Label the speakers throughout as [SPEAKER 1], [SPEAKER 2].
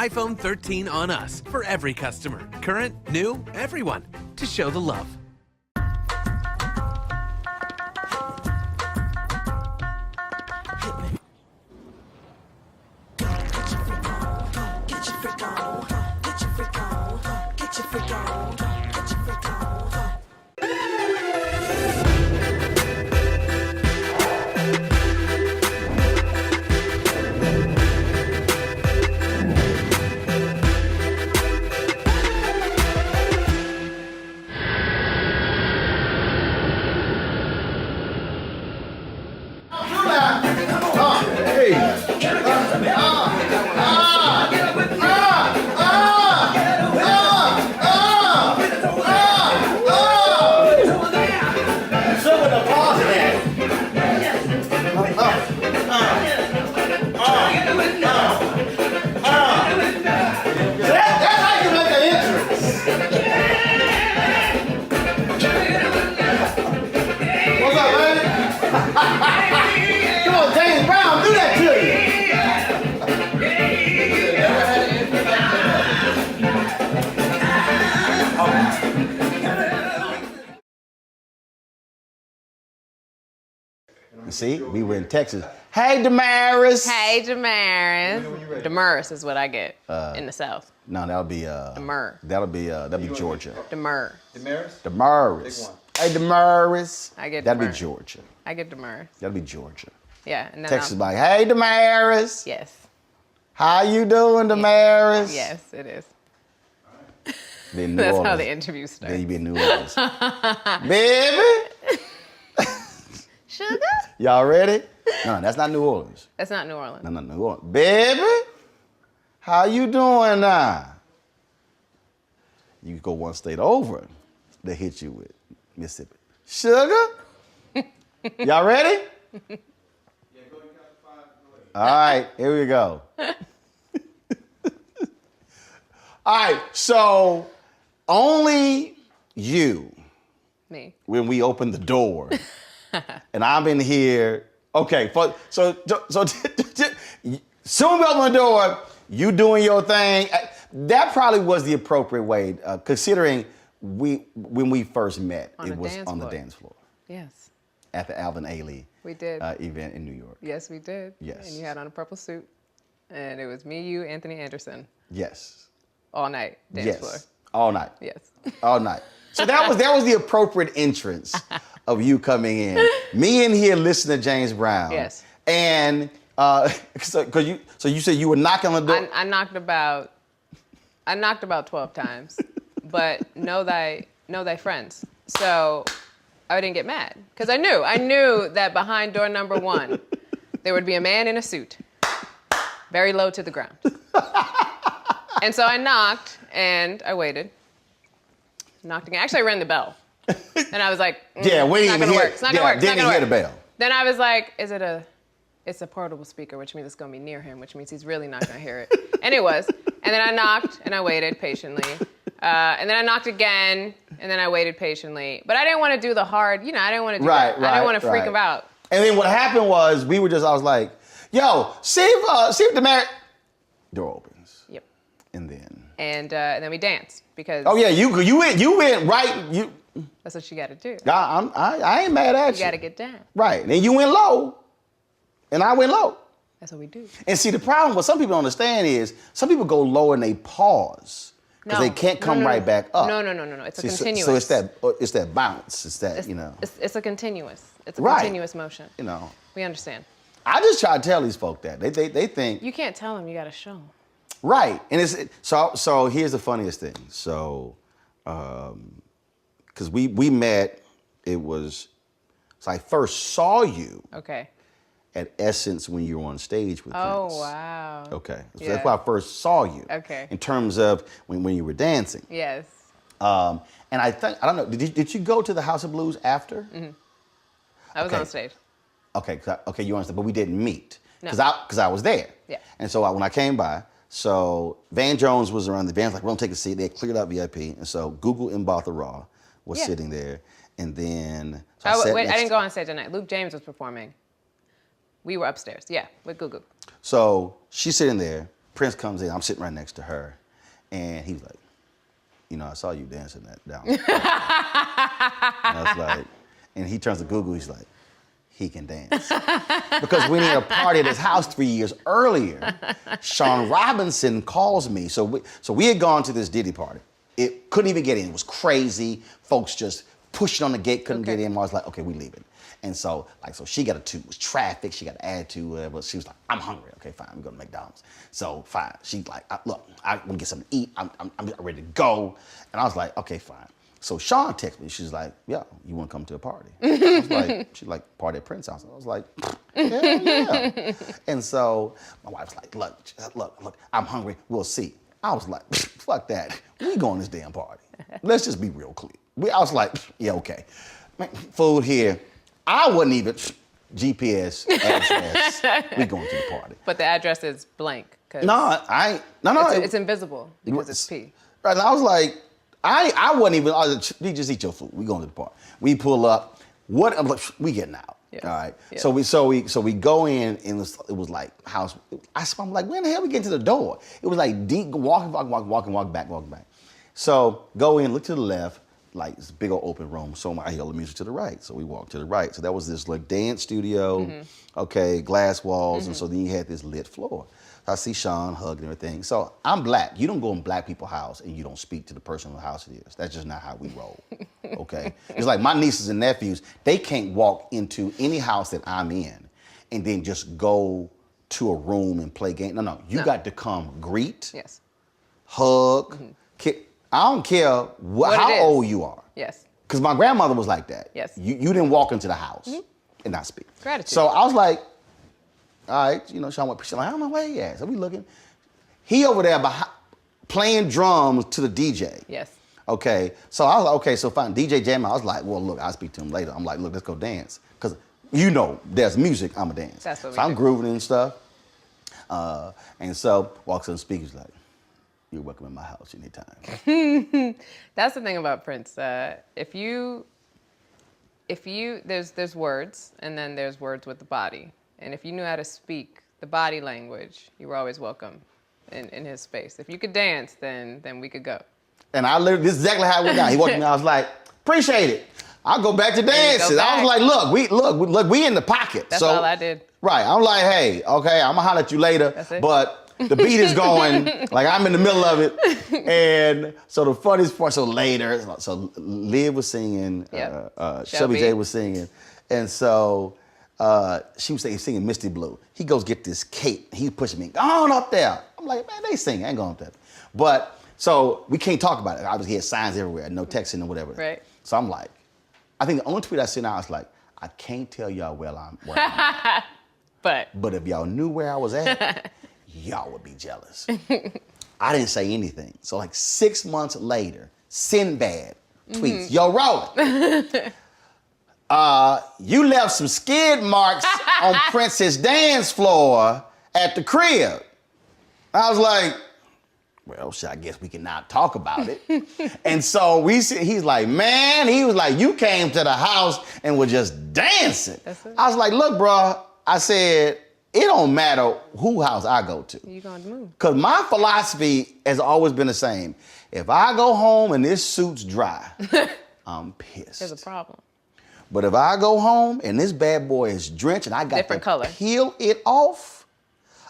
[SPEAKER 1] iPhone 13 on us for every customer. Current, new, everyone. To show the love.
[SPEAKER 2] See, we were in Texas. Hey, Damaris.
[SPEAKER 3] Hey, Damaris. Damaris is what I get in the South.
[SPEAKER 2] No, that'll be
[SPEAKER 3] Demur.
[SPEAKER 2] That'll be Georgia.
[SPEAKER 3] Demur.
[SPEAKER 2] Damaris. Hey, Damaris.
[SPEAKER 3] I get
[SPEAKER 2] That'll be
[SPEAKER 3] Demur.
[SPEAKER 2] Georgia.
[SPEAKER 3] I get Damaris.
[SPEAKER 2] That'll be Georgia.
[SPEAKER 3] Yeah. And then
[SPEAKER 2] Texas like, hey, Damaris.
[SPEAKER 3] Yes.
[SPEAKER 2] How you doing, Damaris?
[SPEAKER 3] Yes, it is.
[SPEAKER 2] Then New
[SPEAKER 3] That's
[SPEAKER 2] Orleans.
[SPEAKER 3] how the interview starts.
[SPEAKER 2] Then you be in New Orleans. Baby.
[SPEAKER 3] Sugar?
[SPEAKER 2] Y'all ready? No, that's not New Orleans.
[SPEAKER 3] That's not New Orleans.
[SPEAKER 2] No, New Orleans. Baby, how you doing now? You go one state over, they hit you with Mississippi. Sugar? Y'all ready? All right, here we go. All right, so only you,
[SPEAKER 3] Me.
[SPEAKER 2] when we open the door, and I'm in here. Okay, so soon we open the door, you doing your thing. That probably was the appropriate way, considering when we first met, it was on the dance floor.
[SPEAKER 3] Yes.
[SPEAKER 2] At the Alvin Ailey
[SPEAKER 3] We did.
[SPEAKER 2] Event in New York.
[SPEAKER 3] Yes, we did.
[SPEAKER 2] Yes.
[SPEAKER 3] And you had on a purple suit. And it was me, you, Anthony Anderson.
[SPEAKER 2] Yes.
[SPEAKER 3] All night. Dance floor.
[SPEAKER 2] All night.
[SPEAKER 3] Yes.
[SPEAKER 2] All night. So that was the appropriate entrance of you coming in. Me in here listening to James Brown.
[SPEAKER 3] Yes.
[SPEAKER 2] And so you said you were knocking on the door.
[SPEAKER 3] I knocked about 12 times, but know thy friends. So I didn't get mad because I knew that behind door number 1 there would be a man in a suit, very low to the ground. And so I knocked and I waited. Knocked again. Actually, I rang the bell, and I was like,
[SPEAKER 2] yeah, we
[SPEAKER 3] it's
[SPEAKER 2] ain't
[SPEAKER 3] not
[SPEAKER 2] even
[SPEAKER 3] gonna
[SPEAKER 2] hear.
[SPEAKER 3] work. It's not gonna work. It's not
[SPEAKER 2] Didn't
[SPEAKER 3] gonna
[SPEAKER 2] hear
[SPEAKER 3] work.
[SPEAKER 2] the bell.
[SPEAKER 3] Then I was like, it's a portable speaker, which means it's gonna be near him, which means he's really not gonna hear it. And it was. And then I knocked and I waited patiently. And then I knocked again and then I waited patiently. But I didn't want to do the hard, I didn't want to do that. I didn't want to freak him out.
[SPEAKER 2] And then what happened was I was like, yo, see if the man. Door opens.
[SPEAKER 3] Yep.
[SPEAKER 2] And then.
[SPEAKER 3] And then we danced because.
[SPEAKER 2] Oh yeah, you went right.
[SPEAKER 3] That's what you got to do.
[SPEAKER 2] I ain't mad at you.
[SPEAKER 3] You got to get down.
[SPEAKER 2] Right. And then you went low, and I went low.
[SPEAKER 3] That's what we do.
[SPEAKER 2] And see, the problem, what some people don't understand is, some people go low and they pause. Because they can't come right back up.
[SPEAKER 3] No. It's a continuous.
[SPEAKER 2] So it's that bounce. It's that,
[SPEAKER 3] It's a continuous. It's a
[SPEAKER 2] Right.
[SPEAKER 3] continuous motion. We understand.
[SPEAKER 2] I just try to tell these folk that. They think.
[SPEAKER 3] You can't tell them, you got to show them.
[SPEAKER 2] Right. And so here's the funniest thing. So, because we met, so I first saw you.
[SPEAKER 3] Okay.
[SPEAKER 2] At Essence when you were on stage with
[SPEAKER 3] Oh,
[SPEAKER 2] Prince.
[SPEAKER 3] wow.
[SPEAKER 2] Okay. So
[SPEAKER 3] Yeah.
[SPEAKER 2] that's why I first saw you.
[SPEAKER 3] Okay.
[SPEAKER 2] In terms of when you were dancing.
[SPEAKER 3] Yes.
[SPEAKER 2] And I don't know, did you go to the House of Blues after?
[SPEAKER 3] Mm-hmm. I was
[SPEAKER 2] Okay.
[SPEAKER 3] on stage.
[SPEAKER 2] Okay, you understand, but we didn't meet.
[SPEAKER 3] No.
[SPEAKER 2] Because I was there.
[SPEAKER 3] Yeah.
[SPEAKER 2] And so when I came by, so Van Jones was around, the band's like, we're gonna take a seat. They cleared out VIP. And so Google Mbatha Raw was
[SPEAKER 3] Yeah.
[SPEAKER 2] sitting there. And then,
[SPEAKER 3] I didn't go on stage that night. Luke James was performing. We were upstairs, with Gugu.
[SPEAKER 2] So she's sitting there, Prince comes in. I'm sitting right next to her, and he's like, you know, I saw you dancing that down. And I was like, and he turns to Google. He's like, he can dance. Because we had a party at his house 3 years earlier. Sean Robinson calls me. So we had gone to this Diddy party. It couldn't even get in. It was crazy. Folks just pushing on the gate, couldn't get in. I was like, okay, we leaving. And so she got it was traffic. She got an attitude, whatever. She was like, I'm hungry. Okay, fine. We go to McDonald's. So fine. She's like, look, I want to get something to eat. I'm ready to go. And I was like, okay, fine. So Sean texted me. She's like, yeah, you want to come to a party? I was like, she's like, party at Prince's house. I was like, hell yeah. And so my wife's like, look, I'm hungry. We'll see. I was like, fuck that. We going to this damn party. Let's just be real clear. I was like, yeah, okay. Man, food here. I wasn't even GPS address. We going to the party.
[SPEAKER 3] But the address is blank.
[SPEAKER 2] No,
[SPEAKER 3] It's invisible because it's P.
[SPEAKER 2] Right, and I was like, I wasn't even. You just eat your food. We going to the party. We pull up. What? I'm like, we getting out.
[SPEAKER 3] Yeah.
[SPEAKER 2] All right.
[SPEAKER 3] Yeah.
[SPEAKER 2] So we go in, and it was like house. I'm like, when the hell we get to the door? It was like deep walk back. So go in, look to the left. Like this big old open room. So I hear the music to the right. So we walk to the right. So that was this like dance studio, okay, glass walls, and so then you had this lit floor. I see Sean hugging everything. So I'm black. You don't go in black people's house and you don't speak to the person whose house it is. That's just not how we roll. Okay? It's like my nieces and nephews, they can't walk into any house that I'm in and then just go to a room and play games. No. You got to come greet,
[SPEAKER 3] Yes.
[SPEAKER 2] hug, I don't care how old you are.
[SPEAKER 3] Yes.
[SPEAKER 2] Because my grandmother was like that.
[SPEAKER 3] Yes.
[SPEAKER 2] You didn't walk into the house and not speak.
[SPEAKER 3] Gratitude.
[SPEAKER 2] So I was like, all right, you know, Sean went, she's like, I don't know where he at. So we looking. He over there playing drums to the DJ.
[SPEAKER 3] Yes.
[SPEAKER 2] Okay. So I was like, okay, so fine. DJ jamming. I was like, well, look, I'll speak to him later. I'm like, look, let's go dance. Because you know, there's music, I'm a dance.
[SPEAKER 3] That's what we
[SPEAKER 2] So I'm
[SPEAKER 3] do.
[SPEAKER 2] grooving and stuff. And so walks on the speakers like, you're welcome in my house anytime.
[SPEAKER 3] That's the thing about Prince. If you there's words and then there's words with the body. And if you knew how to speak the body language, you were always welcome in his space. If you could dance, then we could go.
[SPEAKER 2] And I literally, this is exactly how it went down. He walked me, I was like, appreciate it. I'll go back to dancing. I was like, look, we in the pocket.
[SPEAKER 3] That's all I did.
[SPEAKER 2] Right. I'm like, hey, okay, I'm gonna holler at you later.
[SPEAKER 3] That's it.
[SPEAKER 2] But the beat is going, like I'm in the middle of it. And so the funniest part, so later, so Liv was singing,
[SPEAKER 3] Yep.
[SPEAKER 2] Shelby J was singing. And so she was singing Misty Blue. He goes get this cape. He pushed me, go on up there. I'm like, man, they sing. I ain't going up there. But so we can't talk about it. Obviously, he had signs everywhere, no texting or whatever.
[SPEAKER 3] Right.
[SPEAKER 2] So I'm like, I think the only tweet I sent out was like, I can't tell y'all where I'm at. But if y'all knew where I was at, y'all would be jealous. I didn't say anything. So like 6 months later, Sinbad tweets, yo, Roland, you left some skid marks on Prince's dance floor at the crib. I was like, well, I guess we can now talk about it. And so he's like, man, he was like, you came to the house and were just dancing.
[SPEAKER 3] That's it.
[SPEAKER 2] I was like, look, bro, I said, it don't matter who house I go to.
[SPEAKER 3] You gonna move.
[SPEAKER 2] Because my philosophy has always been the same. If I go home and this suit's dry, I'm pissed.
[SPEAKER 3] There's a problem.
[SPEAKER 2] But if I go home and this bad boy is drenched and I got
[SPEAKER 3] Different
[SPEAKER 2] to
[SPEAKER 3] color.
[SPEAKER 2] peel it off,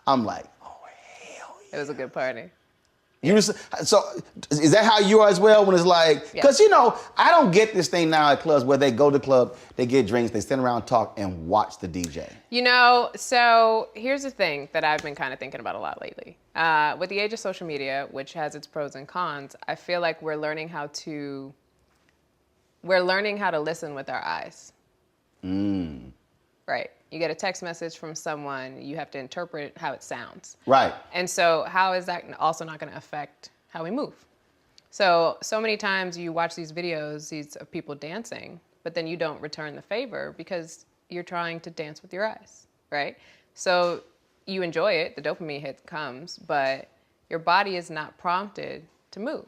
[SPEAKER 2] I'm like, oh, hell yeah.
[SPEAKER 3] It was a good party.
[SPEAKER 2] So is that how you are as well when it's like, because, you know, I don't get this thing now at clubs where they go to the club, they get drinks, they stand around, talk, and watch the DJ.
[SPEAKER 3] You know, so here's the thing that I've been kind of thinking about a lot lately. With the age of social media, which has its pros and cons, I feel like we're learning how to listen with our eyes. Right. You get a text message from someone, you have to interpret how it sounds.
[SPEAKER 2] Right.
[SPEAKER 3] And so how is that also not going to affect how we move? So many times you watch these videos of people dancing, but then you don't return the favor because you're trying to dance with your eyes, right? So you enjoy it, the dopamine hit comes, but your body is not prompted to move.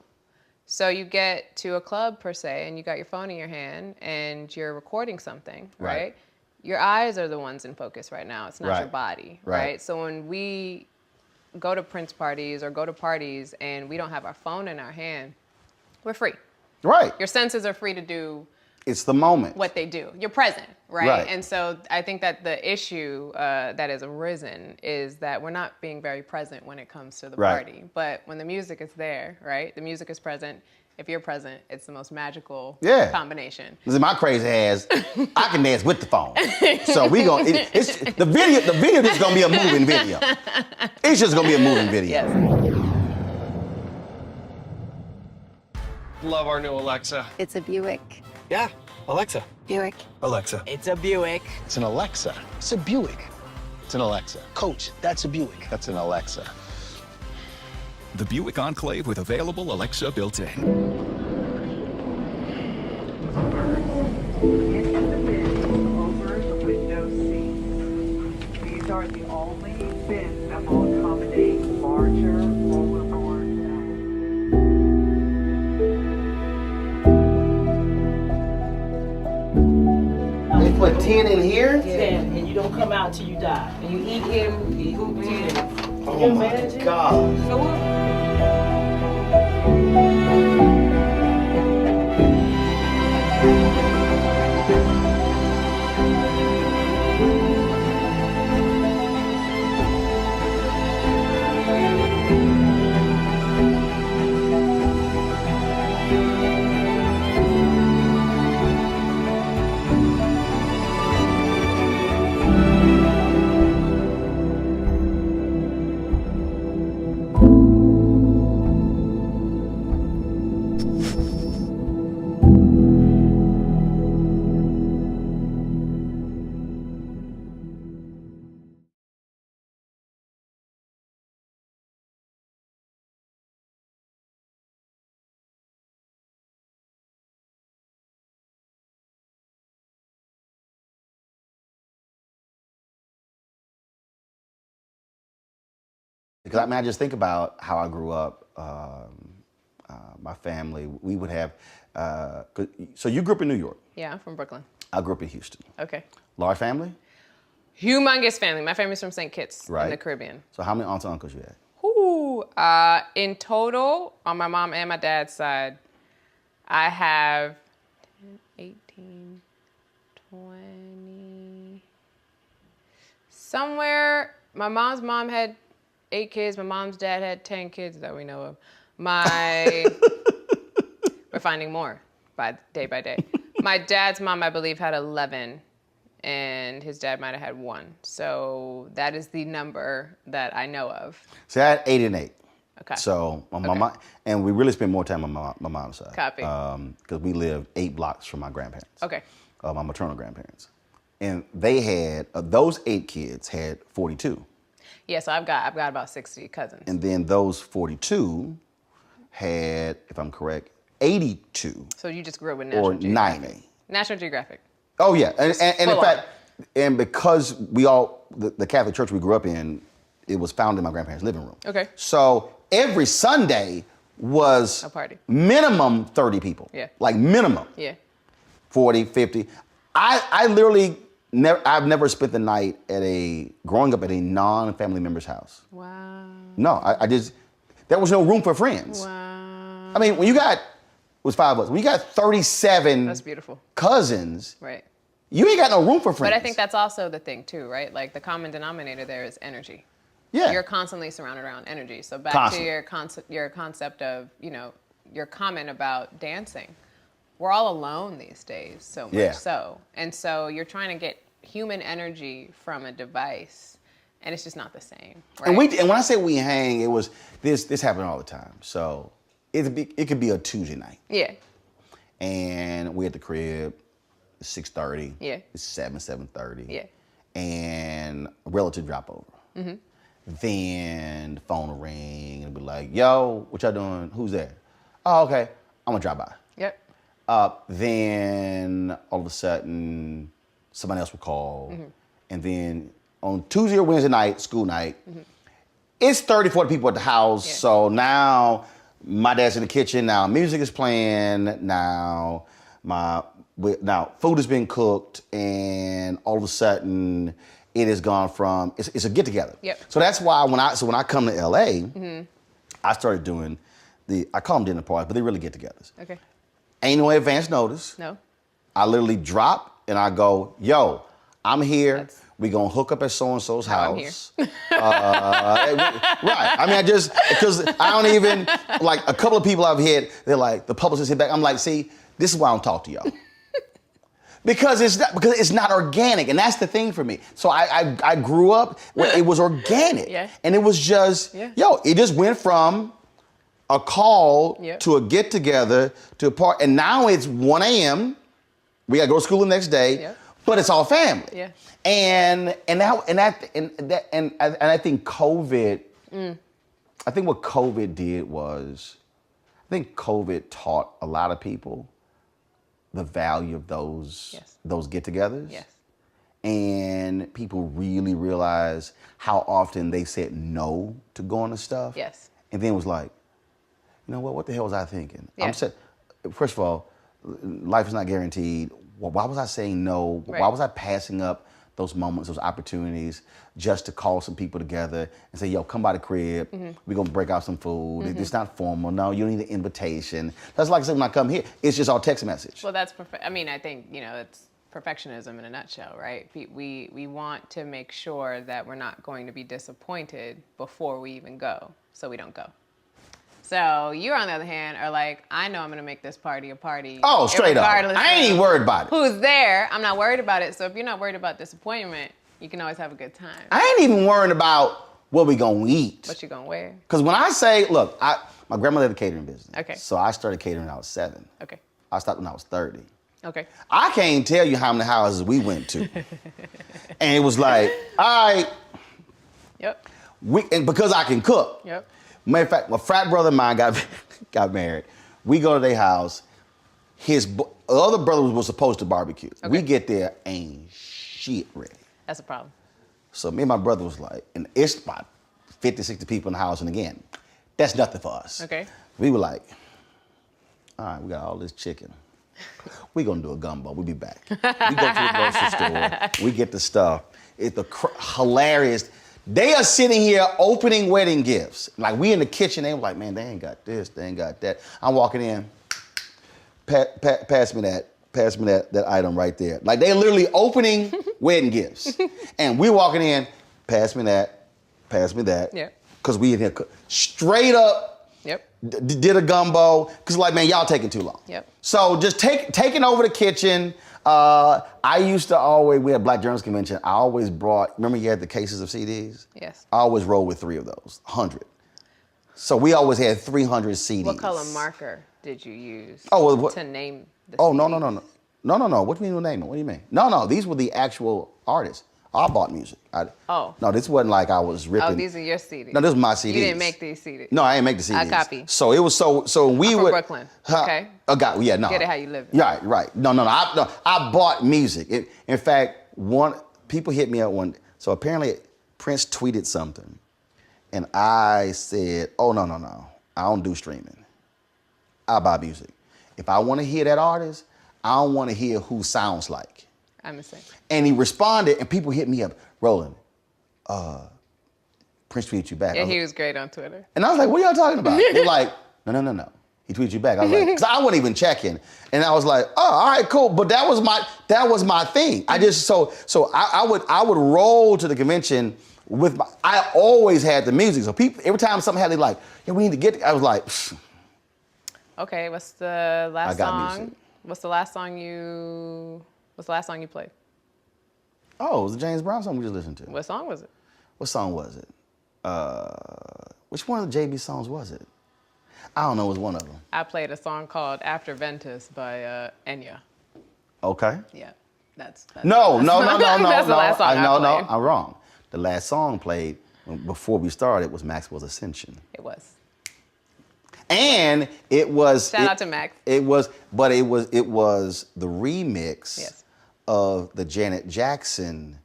[SPEAKER 3] So you get to a club per se, and you got your phone in your hand, and you're recording something, right? Your eyes are the ones in focus right now. It's not your body, right? So when we go to Prince parties or go to parties and we don't have our phone in our hand, we're free.
[SPEAKER 2] Right.
[SPEAKER 3] Your senses are free to do
[SPEAKER 2] It's the moment.
[SPEAKER 3] what they do. You're present, right?
[SPEAKER 2] Right.
[SPEAKER 3] And so I think that the issue that has arisen is that we're not being very present when it comes to the
[SPEAKER 2] Right.
[SPEAKER 3] party. But when the music is there, right? The music is present. If you're present, it's the most magical combination.
[SPEAKER 2] This is my crazy ass. I can dance with the phone. So we gonna it's the video is gonna be a moving video. It's just gonna be a moving video.
[SPEAKER 3] Yes.
[SPEAKER 4] Love our new Alexa.
[SPEAKER 5] It's a Buick.
[SPEAKER 4] Yeah, Alexa.
[SPEAKER 5] Buick.
[SPEAKER 4] Alexa.
[SPEAKER 6] It's a Buick.
[SPEAKER 7] It's an Alexa. It's a Buick. It's an Alexa. Coach, that's a Buick. That's an Alexa.
[SPEAKER 8] The Buick Enclave with available Alexa built-in.
[SPEAKER 9] Into the bins over the window seats. These are the only bins that will accommodate larger rollerboards.
[SPEAKER 2] They put 10 in here?
[SPEAKER 6] 10, and you don't come out till you die. And you eat him, he hoops in.
[SPEAKER 2] Oh my God.
[SPEAKER 6] So what?
[SPEAKER 2] Because I mean, I just think about how I grew up. My family, we would have. So you grew up in New York.
[SPEAKER 3] Yeah, I'm from Brooklyn.
[SPEAKER 2] I grew up in Houston.
[SPEAKER 3] Okay.
[SPEAKER 2] Large family.
[SPEAKER 3] Humongous family. My family's from St. Kitts in
[SPEAKER 2] Right.
[SPEAKER 3] the Caribbean.
[SPEAKER 2] So how many aunts and uncles you had?
[SPEAKER 3] Ooh, in total, on my mom and my dad's side, I have 18, 20, somewhere. My mom's mom had 8 kids. My mom's dad had 10 kids that we know of. We're finding more by day. My dad's mom, I believe, had 11, and his dad might have had 1. So that is the number that I know of.
[SPEAKER 2] So I had 8 and 8.
[SPEAKER 3] Okay.
[SPEAKER 2] So my mom, and we really spent more time on my mom's side.
[SPEAKER 3] Copy.
[SPEAKER 2] Because we lived 8 blocks from my grandparents.
[SPEAKER 3] Okay.
[SPEAKER 2] My maternal grandparents. And they had, those 8 kids had 42.
[SPEAKER 3] Yeah, so I've got about 60 cousins.
[SPEAKER 2] And then those 42 had, if I'm correct, 82
[SPEAKER 3] So you just grew up with National
[SPEAKER 2] or
[SPEAKER 3] Geographic.
[SPEAKER 2] 90.
[SPEAKER 3] National Geographic.
[SPEAKER 2] Oh yeah, and in
[SPEAKER 3] full
[SPEAKER 2] fact, and because we all, the Catholic church we grew up in, it was found in my grandparents' living room.
[SPEAKER 3] Okay.
[SPEAKER 2] So every Sunday was
[SPEAKER 3] A party.
[SPEAKER 2] minimum 30 people.
[SPEAKER 3] Yeah.
[SPEAKER 2] Like minimum.
[SPEAKER 3] Yeah.
[SPEAKER 2] 40, 50. I literally I've never spent the night growing up at a non-family member's house.
[SPEAKER 3] Wow.
[SPEAKER 2] No, I just, there was no room for friends.
[SPEAKER 3] Wow.
[SPEAKER 2] I mean, when you got, it was 5 of us, when you got 37
[SPEAKER 3] That's beautiful.
[SPEAKER 2] cousins,
[SPEAKER 3] Right.
[SPEAKER 2] you ain't got no room for friends.
[SPEAKER 3] But I think that's also the thing too, right? Like the common denominator there is energy.
[SPEAKER 2] yeah.
[SPEAKER 3] You're constantly surrounded around energy. So back
[SPEAKER 2] Constantly.
[SPEAKER 3] to your concept of, your comment about dancing. We're all alone these days, so much
[SPEAKER 2] Yeah.
[SPEAKER 3] so. And so you're trying to get human energy from a device, and it's just not the same. Right?
[SPEAKER 2] And when I say we hang, it was this happened all the time. So it could be a Tuesday night,
[SPEAKER 3] Yeah.
[SPEAKER 2] and we at the crib, 6:30.
[SPEAKER 3] Yeah.
[SPEAKER 2] It's 7:30.
[SPEAKER 3] Yeah.
[SPEAKER 2] And a relative drop over. Mm-hmm. Then the phone will ring and be like, "Yo, what y'all doing? Who's there? Oh, okay. I'm gonna drop by."
[SPEAKER 3] Yep.
[SPEAKER 2] Then all of a sudden, somebody else will call.
[SPEAKER 3] Mm-hmm.
[SPEAKER 2] And then on Tuesday or Wednesday night, school night, it's 30, 40 people at the house.
[SPEAKER 3] Yeah.
[SPEAKER 2] So now my dad's in the kitchen. Now music is playing. Now food has been cooked. And all of a sudden, it has gone from it's a get together.
[SPEAKER 3] Yep.
[SPEAKER 2] So that's why when I come to LA, I started doing I call them dinner parties, but they really get-togethers.
[SPEAKER 3] Okay.
[SPEAKER 2] Ain't no advance notice.
[SPEAKER 3] No.
[SPEAKER 2] I literally drop and I go, yo, I'm here.
[SPEAKER 3] That's
[SPEAKER 2] We gonna hook up at so-and-so's
[SPEAKER 3] how I'm here.
[SPEAKER 2] house. Right. I mean, because I don't even, like a couple of people I've hit, they're like, the publicist hit back. I'm like, see, this is why I don't talk to y'all. Because it's not organic, and that's the thing for me. So I grew up where it was organic.
[SPEAKER 3] Yeah.
[SPEAKER 2] And it was just, it just went from a call to a get-together to a part, and now it's 1 a.m. We gotta go to school the next day, but it's all family.
[SPEAKER 3] Yeah.
[SPEAKER 2] And I think COVID. I think what COVID did was, I think COVID taught a lot of people the value of those get-togethers.
[SPEAKER 3] Yes.
[SPEAKER 2] And people really realized how often they said no to going to stuff.
[SPEAKER 3] Yes.
[SPEAKER 2] And then was like, you know what the hell was I thinking?
[SPEAKER 3] Yeah.
[SPEAKER 2] First of all, life is not guaranteed. Why was I saying no?
[SPEAKER 3] Right.
[SPEAKER 2] Why was I passing up those moments, those opportunities, just to call some people together and say, yo, come by the crib. We're going to break out some food. It's not formal. No, you don't need an invitation. That's like I said when I come here. It's just all text message.
[SPEAKER 3] Well, that's I mean, I think, it's perfectionism in a nutshell, right? We want to make sure that we're not going to be disappointed before we even go, so we don't go. So you, on the other hand, are like, I know I'm going to make this party a party.
[SPEAKER 2] Oh, straight up. I ain't even worried about it.
[SPEAKER 3] Who's there? I'm not worried about it. So if you're not worried about disappointment, you can always have a good time.
[SPEAKER 2] I ain't even worried about what we going to eat.
[SPEAKER 3] What you going to wear?
[SPEAKER 2] Because when I say, look, my grandmother had a catering business.
[SPEAKER 3] Okay.
[SPEAKER 2] So I started catering when I was 7.
[SPEAKER 3] Okay.
[SPEAKER 2] I stopped when I was 30.
[SPEAKER 3] Okay.
[SPEAKER 2] I can't tell you how many houses we went to. And it was like, all right.
[SPEAKER 3] Yep.
[SPEAKER 2] And because I can cook.
[SPEAKER 3] Yep.
[SPEAKER 2] Matter of fact, my frat brother of mine got married. We go to their house. His other brother was supposed to barbecue.
[SPEAKER 3] Okay.
[SPEAKER 2] We get there, ain't shit ready.
[SPEAKER 3] That's a problem.
[SPEAKER 2] So me and my brother was like, and it's about 50, 60 people in the house. And again, that's nothing for us.
[SPEAKER 3] Okay.
[SPEAKER 2] We were like, all right, we got all this chicken. We gonna do a gumbo. We'll be back. We go to the grocery store. We get the stuff. It's hilarious. They are sitting here opening wedding gifts. Like, we in the kitchen, they were like, man, they ain't got this, they ain't got that. I'm walking in, pass me that item right there. Like, they literally opening wedding gifts. And we walking in, pass me that.
[SPEAKER 3] Yeah.
[SPEAKER 2] Because we in here straight up
[SPEAKER 3] Yep.
[SPEAKER 2] did a gumbo. Because like, man, y'all taking too long.
[SPEAKER 3] Yep.
[SPEAKER 2] So just taking over the kitchen. I used to we had Black Journalists Convention. I always remember you had the cases of CDs?
[SPEAKER 3] Yes.
[SPEAKER 2] I always rolled with 3 of those, 100. So we always had 300 CDs.
[SPEAKER 3] What color marker did you use to name the
[SPEAKER 2] Oh,
[SPEAKER 3] CDs?
[SPEAKER 2] no. What do you mean name it? What do you mean? No, these were the actual artists. I bought music. No, this wasn't like I was ripping.
[SPEAKER 3] Oh, these are your CDs.
[SPEAKER 2] No, this was my CDs.
[SPEAKER 3] You didn't make these CDs.
[SPEAKER 2] No, I didn't make the CDs.
[SPEAKER 3] I copy.
[SPEAKER 2] So it was so we
[SPEAKER 3] I'm
[SPEAKER 2] were
[SPEAKER 3] from Brooklyn. Okay.
[SPEAKER 2] No.
[SPEAKER 3] Get it how you live it.
[SPEAKER 2] Right. No. I bought music. In fact, people hit me up one. So apparently Prince tweeted something, and I said, "Oh no. I don't do streaming. I buy music. If I want to hear that artist, I don't want to hear who sounds like."
[SPEAKER 3] I'm the same.
[SPEAKER 2] And he responded, and people hit me up, Roland, Prince tweeted you back.
[SPEAKER 3] Yeah, he was great on Twitter.
[SPEAKER 2] And I was like, what are y'all talking about? They're like, no. He tweeted you back. I was like, because I wasn't even checking. And I was like, oh, all right, cool. But that was my thing. I just, so I would roll to the convention with I always had the music. So people, every time something had, they like, yeah, we need to get, I was like, pfft.
[SPEAKER 3] Okay, what's the last
[SPEAKER 2] I got
[SPEAKER 3] song?
[SPEAKER 2] music.
[SPEAKER 3] What's the last song you played?
[SPEAKER 2] Oh, it was the James Brown song we just listened to.
[SPEAKER 3] What song was it?
[SPEAKER 2] What song was it? Which one of the JB songs was it? I don't know. It was one of them.
[SPEAKER 3] I played a song called After Ventus by Enya.
[SPEAKER 2] Okay.
[SPEAKER 3] Yeah, that's
[SPEAKER 2] No.
[SPEAKER 3] That's the last song I
[SPEAKER 2] No,
[SPEAKER 3] played.
[SPEAKER 2] I'm wrong. The last song played before we started was Maxwell's Ascension.
[SPEAKER 3] It was.
[SPEAKER 2] And it was
[SPEAKER 3] Shout out to Max.
[SPEAKER 2] It was the remix
[SPEAKER 3] Yes.
[SPEAKER 2] of the Janet Jackson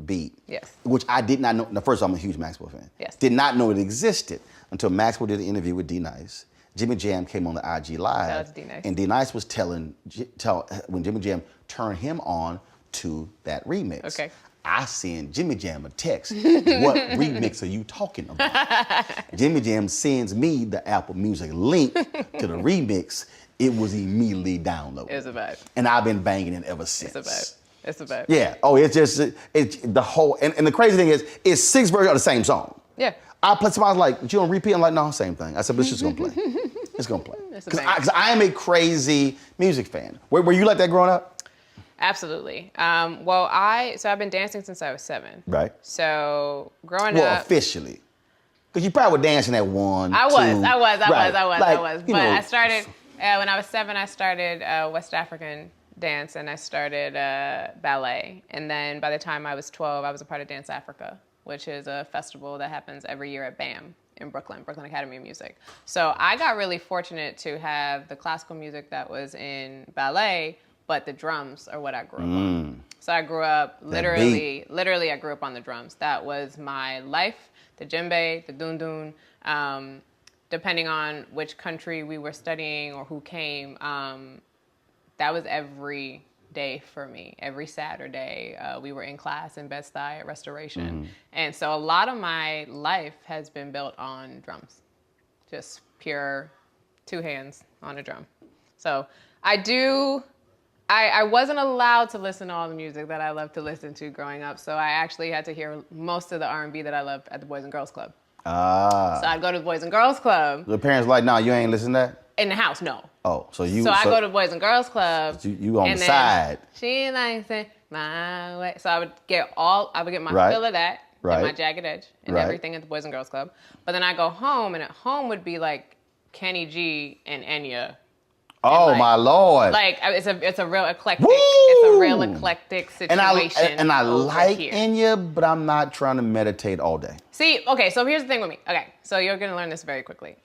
[SPEAKER 2] beat.
[SPEAKER 3] Yes.
[SPEAKER 2] Which I did not know. Now, first of all, I'm a huge Maxwell fan.
[SPEAKER 3] Yes.
[SPEAKER 2] Did not know it existed until Maxwell did an interview with D-Nice. Jimmy Jam came on the IG Live.
[SPEAKER 3] Shout out to D-Nice.
[SPEAKER 2] And D-Nice was telling when Jimmy Jam turned him on to that remix.
[SPEAKER 3] Okay.
[SPEAKER 2] I send Jimmy Jam a text. What remix are you talking about? Jimmy Jam sends me the Apple Music link to the remix. It was immediately downloaded.
[SPEAKER 3] It's a vibe.
[SPEAKER 2] And I've been banging it ever since.
[SPEAKER 3] It's a vibe. It's a vibe.
[SPEAKER 2] Yeah. Oh, it's just the whole. And the crazy thing is, it's 6 versions of the same song.
[SPEAKER 3] Yeah.
[SPEAKER 2] I played somebody like, you on repeat? I'm like, no, same thing. I said, but it's just gonna play. It's gonna play. Because I am a crazy music fan. Were you like that growing up?
[SPEAKER 3] Absolutely. Well, I've been dancing since I was 7.
[SPEAKER 2] Right.
[SPEAKER 3] So growing
[SPEAKER 2] Well,
[SPEAKER 3] up.
[SPEAKER 2] officially. Because you probably were dancing at 1,
[SPEAKER 3] I
[SPEAKER 2] 2.
[SPEAKER 3] was.
[SPEAKER 2] Like,
[SPEAKER 3] But I started, when I was 7, I started West African dance and I started ballet. And then by the time I was 12, I was a part of Dance Africa, which is a festival that happens every year at BAM in Brooklyn Academy of Music. So I got really fortunate to have the classical music that was in ballet, but the drums are what I grew up on. So I grew up literally I grew up on the drums. That was my life, the djembe, the dundun. Depending on which country we were studying or who came, that was every day for me. Every Saturday, we were in class in Bed-Stuy at Restoration. And so a lot of my life has been built on drums. Just pure 2 hands on a drum. So I wasn't allowed to listen to all the music that I loved to listen to growing up, so I actually had to hear most of the R&B that I loved at the Boys and Girls Club. So I'd go to the Boys and Girls Club.
[SPEAKER 2] The parents like, no, you ain't listen to that?
[SPEAKER 3] In the house, no.
[SPEAKER 2] Oh, so you...
[SPEAKER 3] So I go to the Boys and Girls Club.
[SPEAKER 2] You on the side.
[SPEAKER 3] She likes it my way. So I would get my fill of that, and my Jagged Edge, and everything at the Boys and Girls Club. But then I go home, and at home would be like Kenny G and Enya.
[SPEAKER 2] Oh, my Lord.
[SPEAKER 3] Like, it's a real eclectic.
[SPEAKER 2] Woo!
[SPEAKER 3] It's a real eclectic situation.
[SPEAKER 2] And I like
[SPEAKER 3] here.
[SPEAKER 2] Enya, but I'm not trying to meditate all day.
[SPEAKER 3] See, okay, so here's the thing with me. Okay, so you're going to learn this very quickly.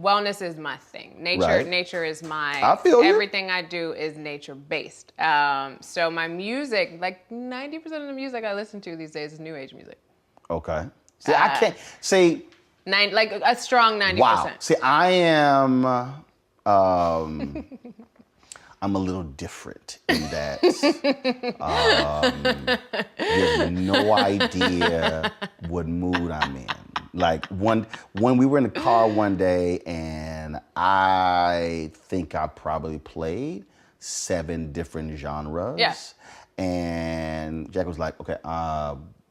[SPEAKER 3] Wellness is my thing. Nature is my...
[SPEAKER 2] I feel you.
[SPEAKER 3] Everything I do is nature-based. So my music, like 90% of the music I listen to these days is New Age music.
[SPEAKER 2] Okay. See, I can't... See...
[SPEAKER 3] Like a strong 90%.
[SPEAKER 2] Wow. See, I am... I'm a little different in that you have no idea what mood I'm in. Like when we were in the car one day, and I think I probably played 7 different genres.
[SPEAKER 3] Yeah.
[SPEAKER 2] And Jack was like, okay,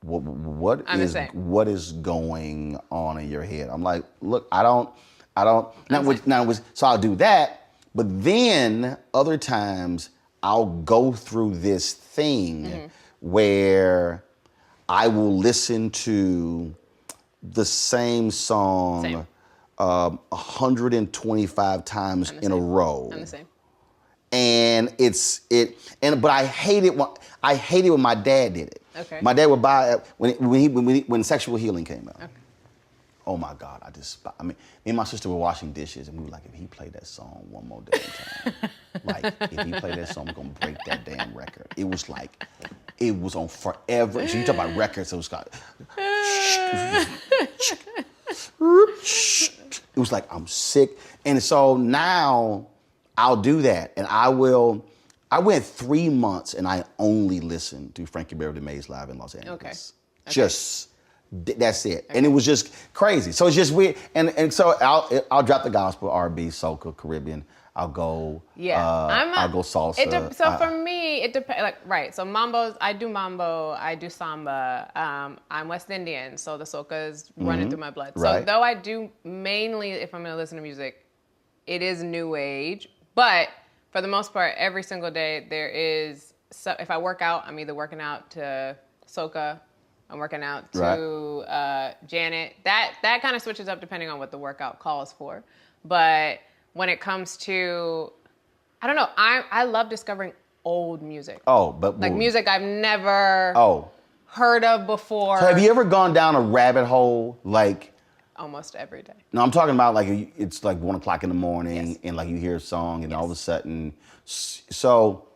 [SPEAKER 2] what is going on in your head? I'm like, look, I don't. So I'll do that. But then other times I'll go through this thing where I will listen to the same song 125 times in a row.
[SPEAKER 3] I'm the same.
[SPEAKER 2] But I hate it when my dad did it.
[SPEAKER 3] Okay.
[SPEAKER 2] My dad would buy when Sexual Healing came out. Okay. Oh my God, me and my sister were washing dishes, and we were like, if he played that song one more damn time, like if he played that song, we're gonna break that damn record. It was like, it was on forever. So you talk about records, it was like, it was like, I'm sick. And so now I'll do that, and I went 3 months and I only listened to Frankie Beverly Maze live in Los Angeles. Okay. That's it. Okay. And it was just crazy. So it's just weird. And so I'll drop the gospel, R&B, soca, Caribbean. I'll go. Yeah. I'll go salsa.
[SPEAKER 3] So for me, it depends. Like, right. So mambos, I do mambo, I do samba. I'm West Indian, so the soca is running through my blood. So though I do mainly, if I'm going to listen to music, it is new age. But for the most part, every single day there is. So if I work out, I'm either working out to soca. I'm working out to Janet. That kind of switches up depending on what the workout calls for. But when it comes to, I don't know, I love discovering old music. Oh, but like music I've never heard of before.
[SPEAKER 2] So have you ever gone down a rabbit hole like?
[SPEAKER 3] Almost every day.
[SPEAKER 2] No, I'm talking about like it's like 1 o'clock in the morning and like you hear a song and all of a sudden. So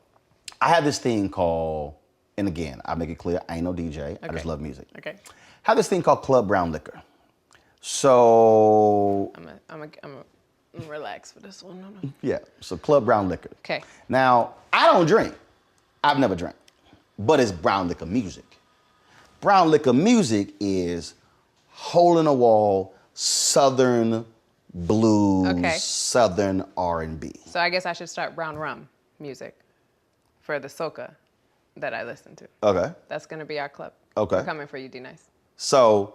[SPEAKER 2] I have this thing called. And again, I make it clear, I ain't no DJ. Okay. I just love music. Okay. I have this thing called Club Brown Liquor. So
[SPEAKER 3] I'm relaxed for this one. No.
[SPEAKER 2] Yeah. So Club Brown Liquor.
[SPEAKER 3] Okay.
[SPEAKER 2] Now I don't drink. I've never drank. but it's brown liquor music. Brown liquor music is hole in the wall, Southern blues,
[SPEAKER 3] Okay.
[SPEAKER 2] Southern R&B.
[SPEAKER 3] So I guess I should start brown rum music for the soca that I listen to.
[SPEAKER 2] Okay.
[SPEAKER 3] That's gonna be our club.
[SPEAKER 2] Okay.
[SPEAKER 3] We're coming for you, D-Nice.
[SPEAKER 2] So,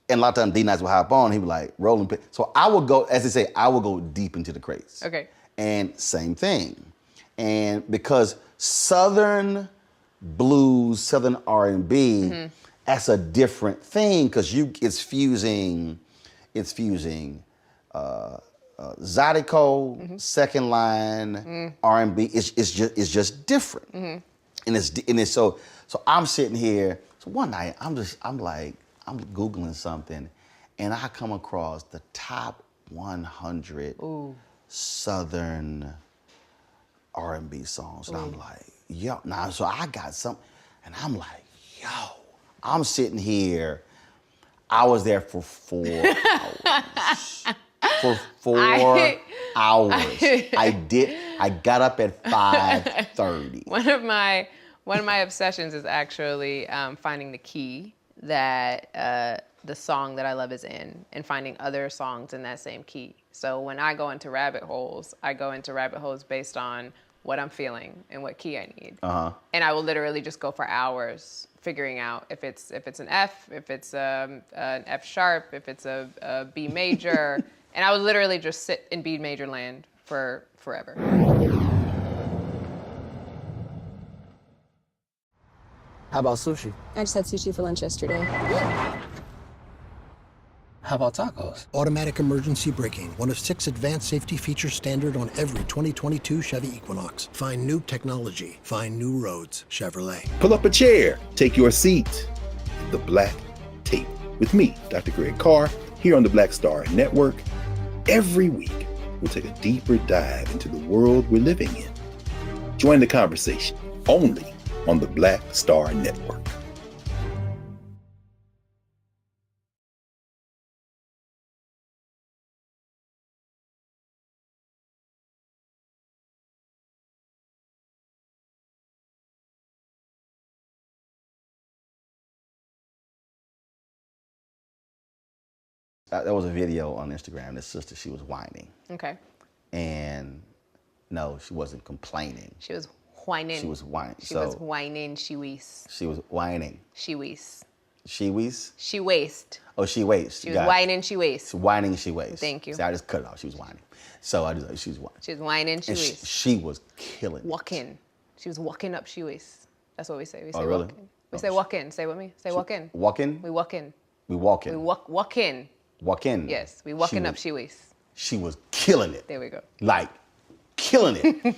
[SPEAKER 2] and a lot of times D-Nice will hop on, he'd be like, rolling. So I would go, as they say, I will go deep into the crates.
[SPEAKER 3] Okay.
[SPEAKER 2] And same thing. And because Southern blues, Southern R&B, that's a different thing because it's fusing Zydeco, Second Line, R&B. It's just different. And it's so I'm sitting here. So one night I'm Googling something, and I come across the top 100 Southern R&B songs, and I'm like, yo. Now, so I got some, and I'm like, yo. I'm sitting here. I was there for 4 hours. For 4 hours. I got up at 5:30.
[SPEAKER 3] One of my obsessions is actually finding the key that the song that I love is in, and finding other songs in that same key. So when I go into rabbit holes, I go into rabbit holes based on what I'm feeling and what key I need. And I will literally just go for hours figuring out if it's an F, if it's an F sharp, if it's a B major, and I would literally just sit in B major land for forever.
[SPEAKER 5] How about sushi?
[SPEAKER 10] I just had sushi for lunch yesterday.
[SPEAKER 5] How about tacos?
[SPEAKER 11] Automatic emergency braking, one of 6 advanced safety features standard on every 2022 Chevy Equinox. Find new technology. Find new roads. Chevrolet.
[SPEAKER 12] Pull up a chair. Take your seat. The Black Tape. With me, Dr. Greg Carr, here on the Black Star Network. Every week, we'll take a deeper dive into the world we're living in. Join the conversation only on the Black Star Network.
[SPEAKER 2] There was a video on Instagram. This sister, she was whining.
[SPEAKER 3] Okay.
[SPEAKER 2] And no, she wasn't complaining.
[SPEAKER 3] She was whining.
[SPEAKER 2] She was whining.
[SPEAKER 3] She was whining. She wees.
[SPEAKER 2] She was whining.
[SPEAKER 3] She wees.
[SPEAKER 2] She wees?
[SPEAKER 3] She waste.
[SPEAKER 2] Oh, she waste.
[SPEAKER 3] She was whining. She waste.
[SPEAKER 2] She's whining. She waste.
[SPEAKER 3] Thank you.
[SPEAKER 2] See, I just cut it off. She was whining. So she was whining.
[SPEAKER 3] She was whining. She
[SPEAKER 2] And
[SPEAKER 3] waste.
[SPEAKER 2] she was killing it.
[SPEAKER 3] Walking. She was walking up. She waste. That's what we say. We say
[SPEAKER 2] really?
[SPEAKER 3] walking. We say walk in. Say it with me. Say walk in.
[SPEAKER 2] Walk in?
[SPEAKER 3] We walk in.
[SPEAKER 2] We walk in.
[SPEAKER 3] We walk in.
[SPEAKER 2] Walk in.
[SPEAKER 3] Yes. We walking up. She waste.
[SPEAKER 2] She was killing it.
[SPEAKER 3] There we go.
[SPEAKER 2] Like, killing it.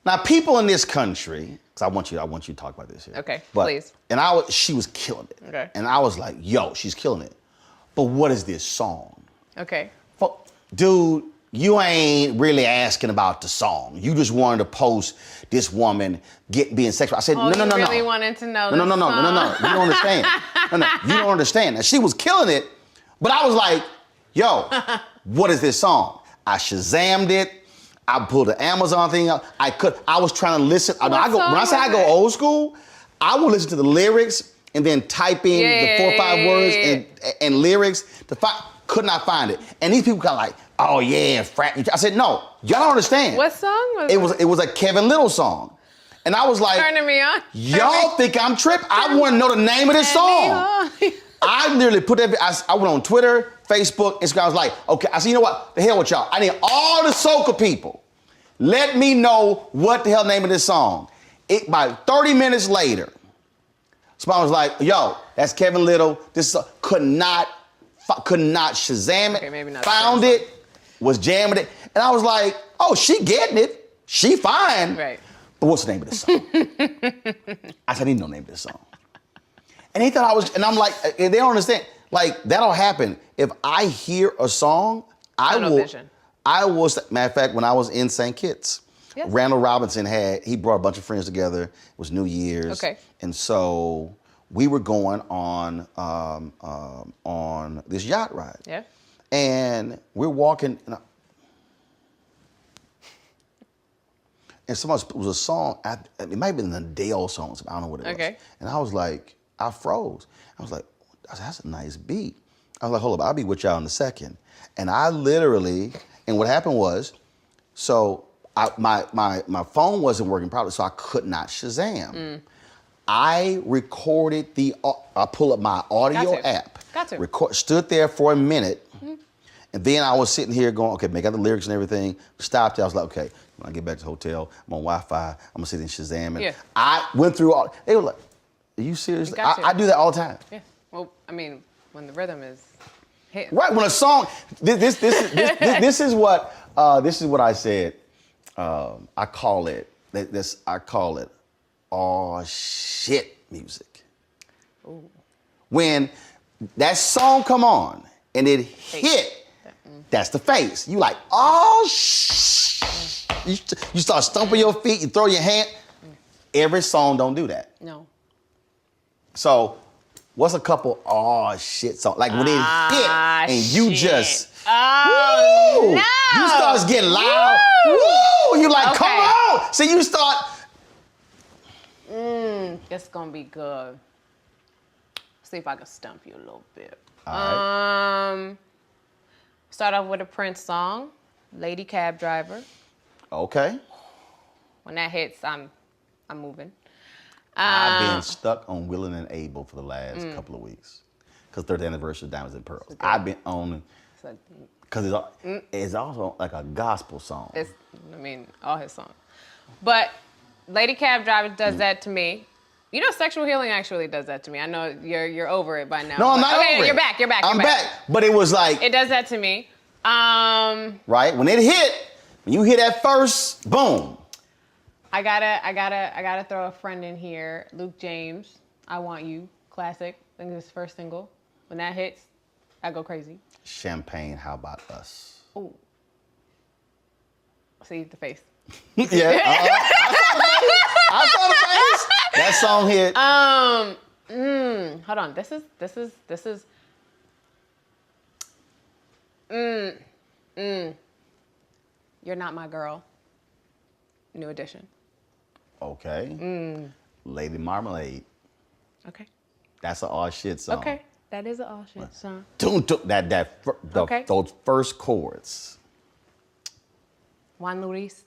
[SPEAKER 2] Now, people in this country, because I want you to talk about this here.
[SPEAKER 3] Okay,
[SPEAKER 2] But-
[SPEAKER 3] please.
[SPEAKER 2] And she was killing it.
[SPEAKER 3] Okay.
[SPEAKER 2] And I was like, yo, she's killing it. But what is this song?
[SPEAKER 3] Okay.
[SPEAKER 2] Dude, you ain't really asking about the song. You just wanted to post this woman being sexual. I said, no.
[SPEAKER 3] You really wanted to know
[SPEAKER 2] No.
[SPEAKER 3] this
[SPEAKER 2] You don't understand. You don't understand. Now, she was killing it, but I was like, yo, what is this song? I Shazammed it. I pulled the Amazon thing up. I was trying to listen. When I say I go old school, I will listen to the lyrics and then type in the 4 or 5 words and lyrics to find. Could not find it. And these people kind of like, oh yeah, frat. I said, no, y'all don't understand.
[SPEAKER 3] What song was
[SPEAKER 2] it? It was a Kevin Little song. And I was like,
[SPEAKER 3] turning me on.
[SPEAKER 2] Y'all think I'm tripping? I want to know the name of this song. I literally put that, I went on Twitter, Facebook, Instagram. I was like, okay, I said, you know what? The hell with y'all. I need all the soca people. Let me know what the hell the name of this song. About 30 minutes later, somebody was like, yo, that's Kevin Little. This could not Shazam it.
[SPEAKER 3] Okay, maybe not
[SPEAKER 2] Found it, was jamming it. And I was like, oh, she getting it. She fine.
[SPEAKER 3] Right.
[SPEAKER 2] But what's the name of this song? I said, I need no name of this song. And he thought I was, and I'm like, they don't understand. Like, that'll happen. If I hear a song, I will, matter of fact, when I was in St. Kitts,
[SPEAKER 3] yes.
[SPEAKER 2] Randall Robinson he brought a bunch of friends together. It was New Year's.
[SPEAKER 3] Okay.
[SPEAKER 2] And so we were going on this yacht ride.
[SPEAKER 3] Yeah.
[SPEAKER 2] And we're walking, and someone it was a song. It might have been an Adele song. I don't know what it was.
[SPEAKER 3] Okay.
[SPEAKER 2] And I was like, I froze. I was like, that's a nice beat. I was like, hold up, I'll be with y'all in a second. And I literally, and what happened was, so my phone wasn't working properly, so I could not Shazam. I recorded I pull up my audio app.
[SPEAKER 3] Got to.
[SPEAKER 2] Stood there for a minute. And then I was sitting here going, okay, make out the lyrics and everything. Stopped there. I was like, okay, when I get back to the hotel, I'm on Wi-Fi. I'm gonna sit in Shazam. And I went through all. They were like, "Are you serious?" I do that all the time.
[SPEAKER 3] Yeah. Well, I mean, when the rhythm is hit.
[SPEAKER 2] Right. When a song. This is what I said. I call it. I call it. Oh shit, music.
[SPEAKER 3] Ooh.
[SPEAKER 2] When that song come on and it hit. That's the face. You like, oh, shh. You start stomping your feet, you throw your hand. Every song don't do that.
[SPEAKER 3] No.
[SPEAKER 2] So, what's a couple shit songs? Like when it hit and you just, woo,
[SPEAKER 3] no.
[SPEAKER 2] you start getting loud. Woo, you like, come on. So you start.
[SPEAKER 3] It's gonna be good. See if I can stump you a little bit.
[SPEAKER 2] All right.
[SPEAKER 3] Start off with a Prince song, Lady Cab Driver.
[SPEAKER 2] Okay.
[SPEAKER 3] When that hits, I'm moving.
[SPEAKER 2] I've been stuck on Willing and Able for the last couple of weeks. Because 30th anniversary of Diamonds and Pearls. I've been on, because it's also like a gospel song.
[SPEAKER 3] All his songs. But Lady Cab Driver does that to me. You know, Sexual Healing actually does that to me. I know you're over it by now.
[SPEAKER 2] No, I'm not over it.
[SPEAKER 3] You're back.
[SPEAKER 2] I'm back. But it was like.
[SPEAKER 3] It does that to me.
[SPEAKER 2] Right? When it hit, when you hear that first, boom.
[SPEAKER 3] I gotta throw a friend in here. Luke James, I Want You, classic. I think it's his first single. When that hits, I go crazy.
[SPEAKER 2] Champagne, How About Us?
[SPEAKER 3] Ooh. See the face.
[SPEAKER 2] Yeah. I saw the face. That song hit.
[SPEAKER 3] Hold on. This is. You're Not My Girl. New edition.
[SPEAKER 2] Okay. Lady Marmalade.
[SPEAKER 3] Okay.
[SPEAKER 2] That's an all shit song.
[SPEAKER 3] Okay. That is an all shit song.
[SPEAKER 2] Those first chords.
[SPEAKER 3] Juan Luis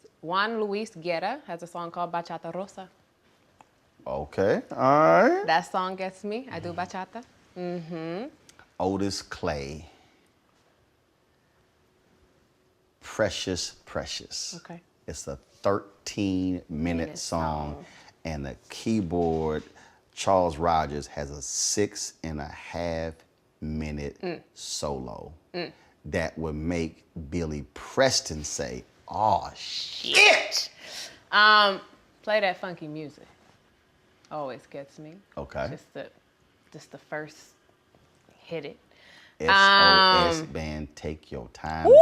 [SPEAKER 3] Guerra has a song called Bachata Rosa.
[SPEAKER 2] Okay. All right.
[SPEAKER 3] That song gets me. I do bachata.
[SPEAKER 2] Otis Clay. Precious, Precious.
[SPEAKER 3] Okay.
[SPEAKER 2] It's a 13-minute song, and the keyboard, Charles Rogers, has a 6.5-minute solo that would make Billy Preston say, "Oh shit!"
[SPEAKER 3] Play that funky music. Always gets me.
[SPEAKER 2] Okay.
[SPEAKER 3] Just the first hit it.
[SPEAKER 2] SOS band, take your time.
[SPEAKER 3] Woo!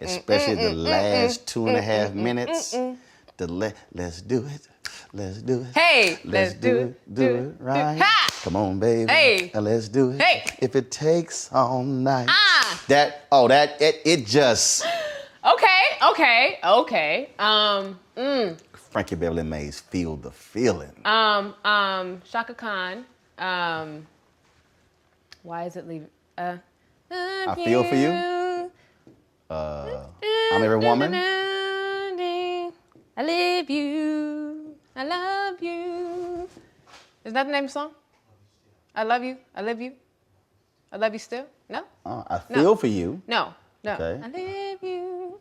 [SPEAKER 2] Especially the last 2.5 minutes. Let's do it. Let's do it.
[SPEAKER 3] Hey,
[SPEAKER 2] let's do it right.
[SPEAKER 3] Ha!
[SPEAKER 2] Come on, baby.
[SPEAKER 3] Hey.
[SPEAKER 2] Let's do it.
[SPEAKER 3] Hey.
[SPEAKER 2] If it takes all night.
[SPEAKER 3] Ah.
[SPEAKER 2] It just.
[SPEAKER 3] Okay.
[SPEAKER 2] Frankie Beverly Mays, Feel the Feeling.
[SPEAKER 3] Shaka Khan. Why is it leaving?
[SPEAKER 2] I Feel For You. I'm Every Woman.
[SPEAKER 3] I live you. I love you. Is that the name of the song? I love you. I live you. I love you still? No?
[SPEAKER 2] I Feel For You.
[SPEAKER 3] No.
[SPEAKER 2] Okay.
[SPEAKER 3] I live you.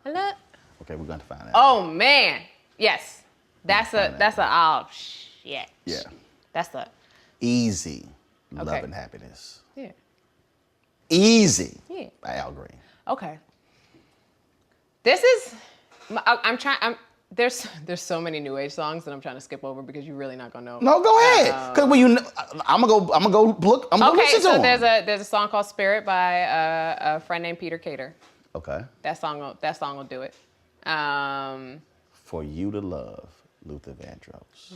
[SPEAKER 3] I love.
[SPEAKER 2] Okay, we're going to find out.
[SPEAKER 3] Oh man. Yes. That's a oh shit.
[SPEAKER 2] Yeah.
[SPEAKER 3] That's a
[SPEAKER 2] Easy. Love and Happiness.
[SPEAKER 3] Yeah.
[SPEAKER 2] Easy.
[SPEAKER 3] Yeah.
[SPEAKER 2] By Al Green.
[SPEAKER 3] Okay. This is there's so many new age songs that I'm trying to skip over because you're really not gonna know.
[SPEAKER 2] No, go ahead. Cause when I'm gonna go look. I'm gonna listen to
[SPEAKER 3] so
[SPEAKER 2] them.
[SPEAKER 3] there's a song called Spirit by a friend named Peter Cater.
[SPEAKER 2] Okay.
[SPEAKER 3] That song will do it.
[SPEAKER 2] For You to Love, Luther Vandross.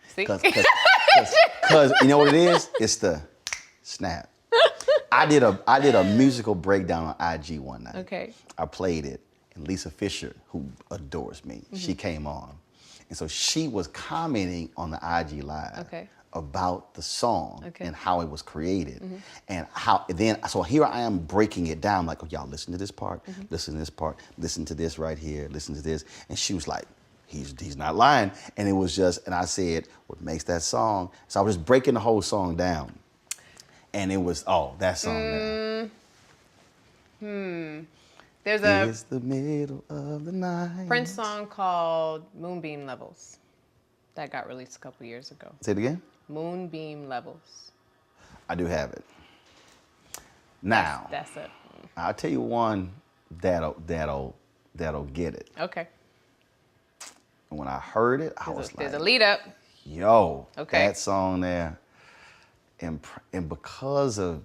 [SPEAKER 3] See?
[SPEAKER 2] Cause you know what it is? It's the snap. I did a musical breakdown on IG one night.
[SPEAKER 3] Okay.
[SPEAKER 2] I played it, and Lisa Fisher, who adores me, she came on. And so she was commenting on the IG Live about the song and how it was created. And how then, so here I am breaking it down, like, oh, y'all listen to this part, listen to this part, listen to this right here, listen to this. And she was like, he's not lying. And it was just, and I said, what makes that song? So I was just breaking the whole song down. And it was, oh, that song there.
[SPEAKER 3] There's a
[SPEAKER 2] It's the middle of the night.
[SPEAKER 3] Prince song called Moonbeam Levels that got released a couple years ago.
[SPEAKER 2] Say it again?
[SPEAKER 3] Moonbeam Levels.
[SPEAKER 2] I do have it. Now,
[SPEAKER 3] That's it.
[SPEAKER 2] I'll tell you one that'll get it.
[SPEAKER 3] Okay.
[SPEAKER 2] And when I heard it, I was like,
[SPEAKER 3] There's a lead up.
[SPEAKER 2] yo,
[SPEAKER 3] Okay.
[SPEAKER 2] that song there. And because of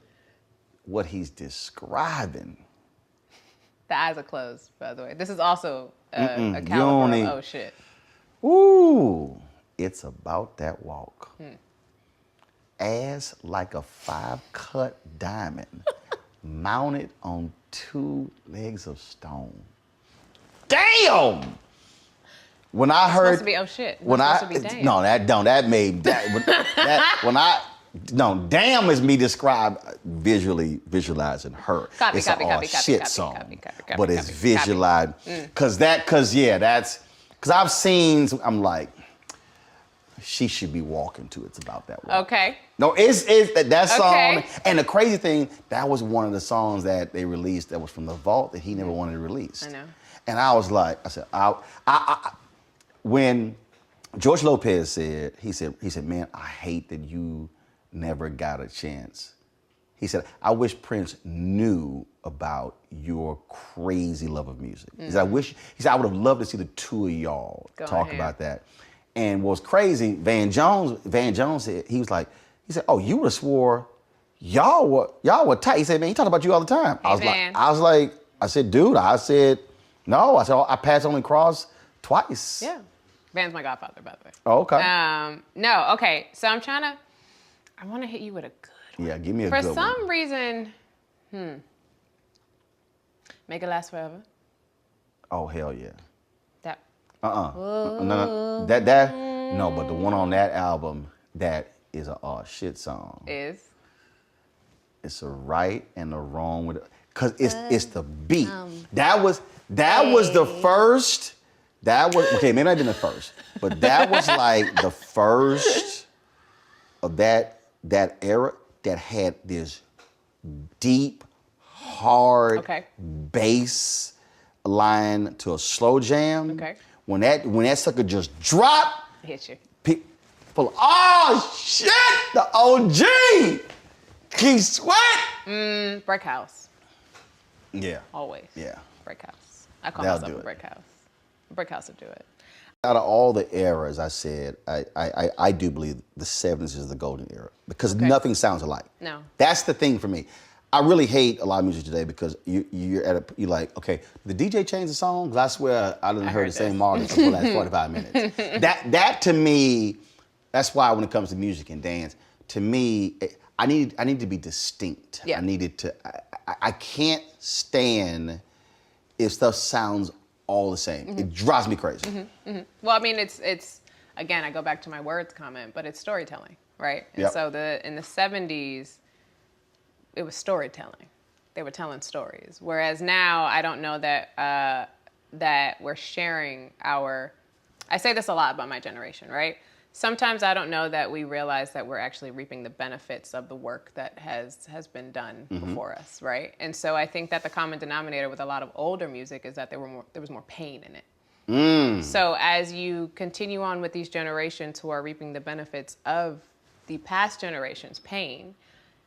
[SPEAKER 2] what he's describing.
[SPEAKER 3] The eyes are closed, by the way. This is also a
[SPEAKER 2] you
[SPEAKER 3] caliber
[SPEAKER 2] only-
[SPEAKER 3] of, oh shit.
[SPEAKER 2] Ooh, it's about that walk. Ass like a 5-cut diamond, mounted on 2 legs of stone. Damn! When I heard,
[SPEAKER 3] Supposed to be oh shit.
[SPEAKER 2] when
[SPEAKER 3] It's
[SPEAKER 2] I
[SPEAKER 3] supposed to be damn.
[SPEAKER 2] no, that made that when I no, damn is me visualizing her.
[SPEAKER 3] Copy,
[SPEAKER 2] it's
[SPEAKER 3] copy,
[SPEAKER 2] an
[SPEAKER 3] copy,
[SPEAKER 2] all
[SPEAKER 3] copy,
[SPEAKER 2] shit
[SPEAKER 3] copy,
[SPEAKER 2] song,
[SPEAKER 3] copy,
[SPEAKER 2] but it's
[SPEAKER 3] copy.
[SPEAKER 2] visualized because I've seen. I'm like, she should be walking to. It's about that walk.
[SPEAKER 3] Okay.
[SPEAKER 2] No, it's that song.
[SPEAKER 3] Okay.
[SPEAKER 2] And the crazy thing, that was one of the songs that they released that was from the vault that he never wanted to release.
[SPEAKER 3] I know.
[SPEAKER 2] And I was like, I said, when George Lopez said, he said, man, I hate that you never got a chance. He said, I wish Prince knew about your crazy love of music. He said, I would have loved to see the two of y'all talk about that. And what's crazy, Van Jones said, he said, oh, you would have swore y'all were tight. He said, man, he talked about you all the time.
[SPEAKER 3] Hey,
[SPEAKER 2] I said, dude, no. I said, oh, I passed only cross twice.
[SPEAKER 3] Yeah. Van's my godfather, by the way.
[SPEAKER 2] Oh, okay.
[SPEAKER 3] No, okay. So I want to hit you with a good one.
[SPEAKER 2] Yeah, give me a
[SPEAKER 3] For
[SPEAKER 2] good one.
[SPEAKER 3] some reason, Make It Last Forever.
[SPEAKER 2] Oh, hell yeah.
[SPEAKER 3] That.
[SPEAKER 2] No, but the one on that album, that is a shit song.
[SPEAKER 3] Is?
[SPEAKER 2] It's a right and a wrong with it. Cause it's the beat. That was the first. Okay, maybe not been the first, but that was like the first of that era that had this deep, hard bass line to a slow jam.
[SPEAKER 3] Okay.
[SPEAKER 2] When that sucker just dropped,
[SPEAKER 3] Hit you.
[SPEAKER 2] people, oh shit, the OG, Keith Sweat.
[SPEAKER 3] Brick House.
[SPEAKER 2] Yeah.
[SPEAKER 3] Always.
[SPEAKER 2] Yeah.
[SPEAKER 3] Brick House. I call
[SPEAKER 2] That'll
[SPEAKER 3] myself
[SPEAKER 2] do
[SPEAKER 3] a
[SPEAKER 2] it.
[SPEAKER 3] Brick House. Brick House will do it.
[SPEAKER 2] Out of all the eras, I said, I do believe the 70s is the golden era because nothing sounds alike.
[SPEAKER 3] No.
[SPEAKER 2] That's the thing for me. I really hate a lot of music today because you're like, okay, the DJ changed the song? Because I swear I didn't heard the same artist for the last 45 minutes. That to me, that's why when it comes to music and dance, to me, I need to be distinct.
[SPEAKER 3] Yeah.
[SPEAKER 2] I can't stand if stuff sounds all the same. It drives me crazy.
[SPEAKER 3] Well, I mean, it's again, I go back to my words comment, but it's storytelling, right? And
[SPEAKER 2] Yep.
[SPEAKER 3] so in the 70s, it was storytelling. They were telling stories. Whereas now, I don't know that that we're sharing I say this a lot about my generation, right? Sometimes I don't know that we realize that we're actually reaping the benefits of the work that has been done before us, right? And so I think that the common denominator with a lot of older music is that there was more pain in it. So as you continue on with these generations who are reaping the benefits of the past generation's pain,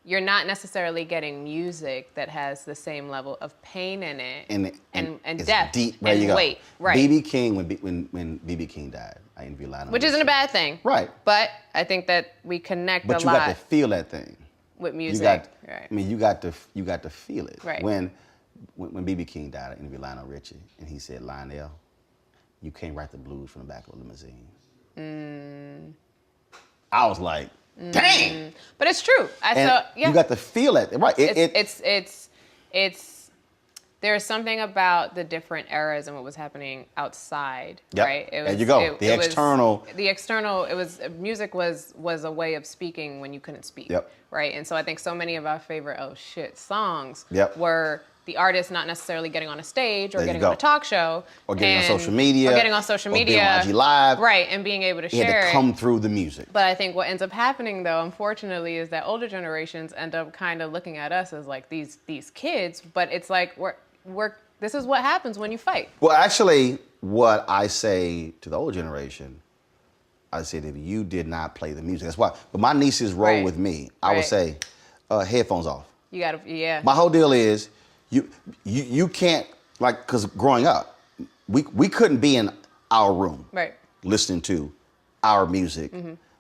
[SPEAKER 3] you're not necessarily getting music that has the same level of pain in it and
[SPEAKER 2] it's
[SPEAKER 3] depth
[SPEAKER 2] deep. There
[SPEAKER 3] and
[SPEAKER 2] you go.
[SPEAKER 3] weight. Right.
[SPEAKER 2] BB King, when BB King died, I interviewed Lionel
[SPEAKER 3] Which isn't a bad thing.
[SPEAKER 2] Right.
[SPEAKER 3] But I think that we connect
[SPEAKER 2] But
[SPEAKER 3] a
[SPEAKER 2] you
[SPEAKER 3] lot
[SPEAKER 2] got to feel that thing.
[SPEAKER 3] with music.
[SPEAKER 2] I mean, you got to feel it.
[SPEAKER 3] Right.
[SPEAKER 2] When BB King died, I interviewed Lionel Richie, and he said, Lionel, you can't write the blues from the back of a limousine. I was like, dang.
[SPEAKER 3] But it's true.
[SPEAKER 2] You got to feel it, right?
[SPEAKER 3] It's there's something about the different eras and what was happening outside,
[SPEAKER 2] Yep.
[SPEAKER 3] right?
[SPEAKER 2] There you go. The external.
[SPEAKER 3] It was music was a way of speaking when you couldn't speak,
[SPEAKER 2] Yep.
[SPEAKER 3] right? And so I think so many of our favorite songs
[SPEAKER 2] Yep.
[SPEAKER 3] were the artist not necessarily getting on a stage or
[SPEAKER 2] There you
[SPEAKER 3] getting
[SPEAKER 2] go.
[SPEAKER 3] on a talk show,
[SPEAKER 2] Or getting on social media.
[SPEAKER 3] or getting on social
[SPEAKER 2] or being
[SPEAKER 3] media,
[SPEAKER 2] on IG Live.
[SPEAKER 3] right? And being able to
[SPEAKER 2] It had
[SPEAKER 3] share
[SPEAKER 2] to
[SPEAKER 3] it.
[SPEAKER 2] come through the music.
[SPEAKER 3] But I think what ends up happening, though, unfortunately, is that older generations end up kind of looking at us as like these kids. But it's like this is what happens when you fight.
[SPEAKER 2] Well, actually, what I say to the older generation, I said if you did not play the music, that's why. But my nieces roll
[SPEAKER 3] Right.
[SPEAKER 2] with me. I would
[SPEAKER 3] Right.
[SPEAKER 2] say, headphones off.
[SPEAKER 3] You gotta, yeah.
[SPEAKER 2] My whole deal is you can't, like, because growing up, we couldn't be in our room
[SPEAKER 3] Right.
[SPEAKER 2] listening to our music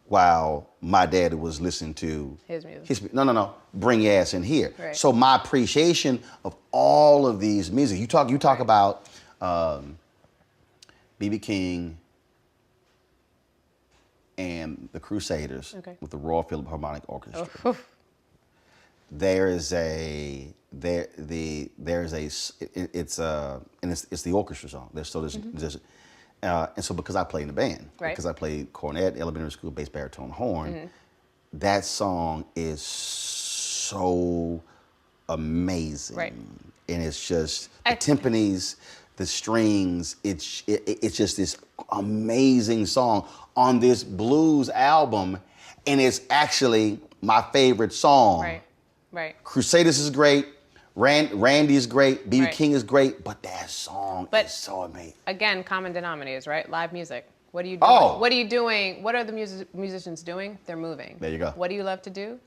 [SPEAKER 2] while my daddy was listening to
[SPEAKER 3] His music.
[SPEAKER 2] No, bring your ass in here.
[SPEAKER 3] Right.
[SPEAKER 2] So my appreciation of all of these music, you talk about B.B. King and the Crusaders with the Royal Philharmonic Orchestra.
[SPEAKER 3] Oh.
[SPEAKER 2] It's the orchestra song. And so because I play in the band,
[SPEAKER 3] Right.
[SPEAKER 2] because I played cornet, elementary school, bass, baritone, horn, that song is so amazing.
[SPEAKER 3] Right.
[SPEAKER 2] And it's just the timpanis, the strings. It's just this amazing song on this blues album, and it's actually my favorite song.
[SPEAKER 3] Right. Right.
[SPEAKER 2] Crusaders is great. Randy is great. B.B.
[SPEAKER 3] Right.
[SPEAKER 2] King is great, but that song is so amazing.
[SPEAKER 3] Again, common denominators, right? Live music. What are you doing?
[SPEAKER 2] Oh.
[SPEAKER 3] What are you doing? What are the musicians doing? They're moving.
[SPEAKER 2] There you go.
[SPEAKER 3] What do you love to do?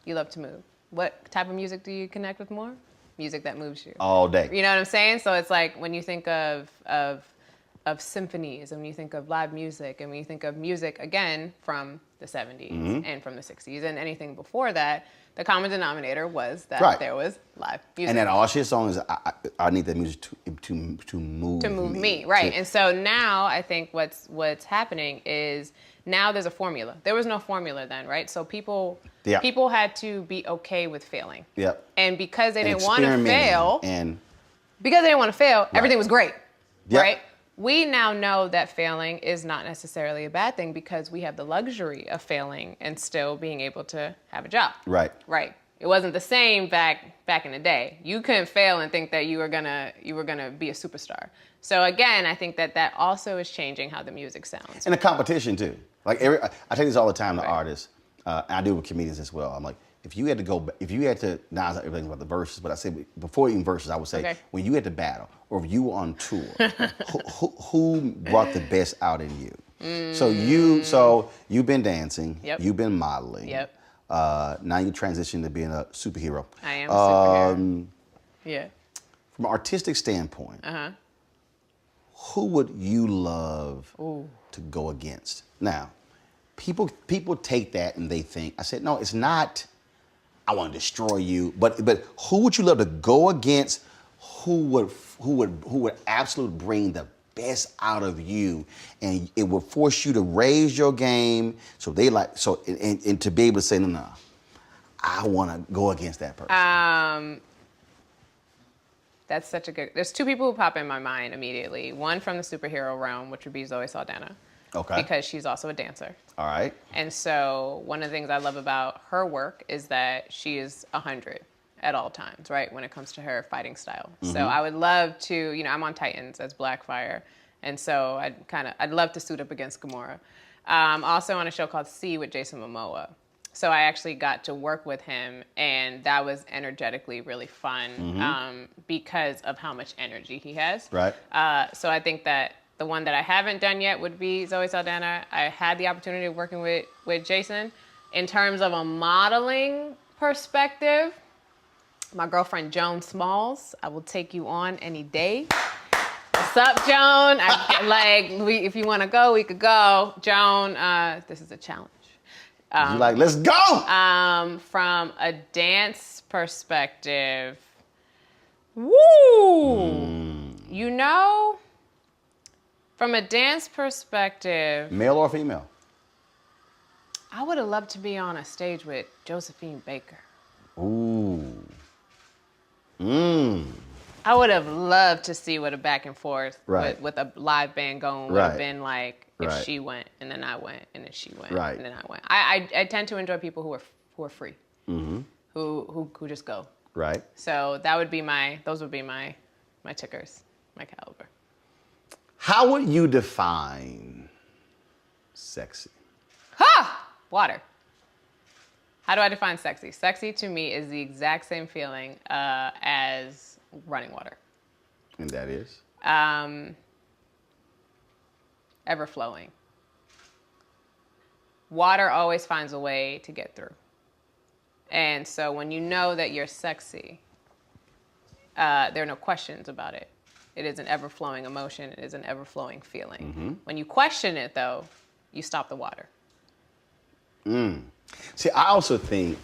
[SPEAKER 3] You love to move. What type of music do you connect with more? Music that moves you.
[SPEAKER 2] All day.
[SPEAKER 3] You know what I'm saying? So it's like when you think of symphonies, and when you think of live music, and when you think of music, again, from the 70s and from the 60s and anything before that, the common denominator was that there was live music.
[SPEAKER 2] And that all shit song is, I need that music to move
[SPEAKER 3] to move me, right? And so now I think what's happening is now there's a formula. There was no formula then, right? So people had to be okay with failing.
[SPEAKER 2] Yep.
[SPEAKER 3] And because they didn't want to fail,
[SPEAKER 2] and
[SPEAKER 3] everything was great,
[SPEAKER 2] Yep.
[SPEAKER 3] right? We now know that failing is not necessarily a bad thing because we have the luxury of failing and still being able to have a job.
[SPEAKER 2] Right.
[SPEAKER 3] Right. It wasn't the same back in the day. You couldn't fail and think that you were gonna be a superstar. So again, I think that also is changing how the music sounds.
[SPEAKER 2] And the competition too. Like I tell this all the time to artists, and I do it with comedians as well. I'm like, if you had to, now everything's about the verses, but I say before even verses, I would say when you had to battle or if you were on tour, who brought the best out in you? So you've been dancing, you've been modeling.
[SPEAKER 3] Yep.
[SPEAKER 2] Now you transition to being a superhero.
[SPEAKER 3] I am a superhero. Yeah.
[SPEAKER 2] From an artistic standpoint, who would you love to go against? Now, people take that and they think, I said, no, it's not, I want to destroy you, but who would you love to go against? Who would absolutely bring the best out of you, and it would force you to raise your game. So and to be able to say, no, I want to go against that person.
[SPEAKER 3] That's such a good. There's two people who pop in my mind immediately. One from the superhero realm, which would be Zoe Saldana.
[SPEAKER 2] Okay.
[SPEAKER 3] Because she's also a dancer.
[SPEAKER 2] All right.
[SPEAKER 3] And so one of the things I love about her work is that she is 100 at all times, right? When it comes to her fighting style. So I would love to, I'm on Titans as Blackfire. And so I'd love to suit up against Gamora. Also on a show called C with Jason Momoa. So I actually got to work with him, and that was energetically really fun because of how much energy he has.
[SPEAKER 2] Right.
[SPEAKER 3] So I think that the one that I haven't done yet would be Zoe Saldana. I had the opportunity of working with Jason. In terms of a modeling perspective, my girlfriend Joan Smalls, I will take you on any day. What's up, Joan? If you want to go, we could go. Joan, this is a challenge.
[SPEAKER 2] You like, let's go!
[SPEAKER 3] From a dance perspective, from a dance perspective,
[SPEAKER 2] male or female?
[SPEAKER 3] I would have loved to be on a stage with Josephine Baker.
[SPEAKER 2] Ooh.
[SPEAKER 3] I would have loved to see what a back and forth
[SPEAKER 2] Right.
[SPEAKER 3] with a live band going would have
[SPEAKER 2] Right.
[SPEAKER 3] been like if
[SPEAKER 2] Right.
[SPEAKER 3] she went and then I went and then she went
[SPEAKER 2] Right.
[SPEAKER 3] and then I went. I tend to enjoy people who are free, who just go.
[SPEAKER 2] Right.
[SPEAKER 3] So those would be my tickers, my caliber.
[SPEAKER 2] How would you define sexy?
[SPEAKER 3] Water. How do I define sexy? Sexy to me is the exact same feeling as running water.
[SPEAKER 2] And that is?
[SPEAKER 3] Ever flowing. Water always finds a way to get through. And so when you know that you're sexy, there are no questions about it. It is an ever-flowing emotion. It is an ever-flowing feeling. When you question it, though, you stop the water.
[SPEAKER 2] See, I also think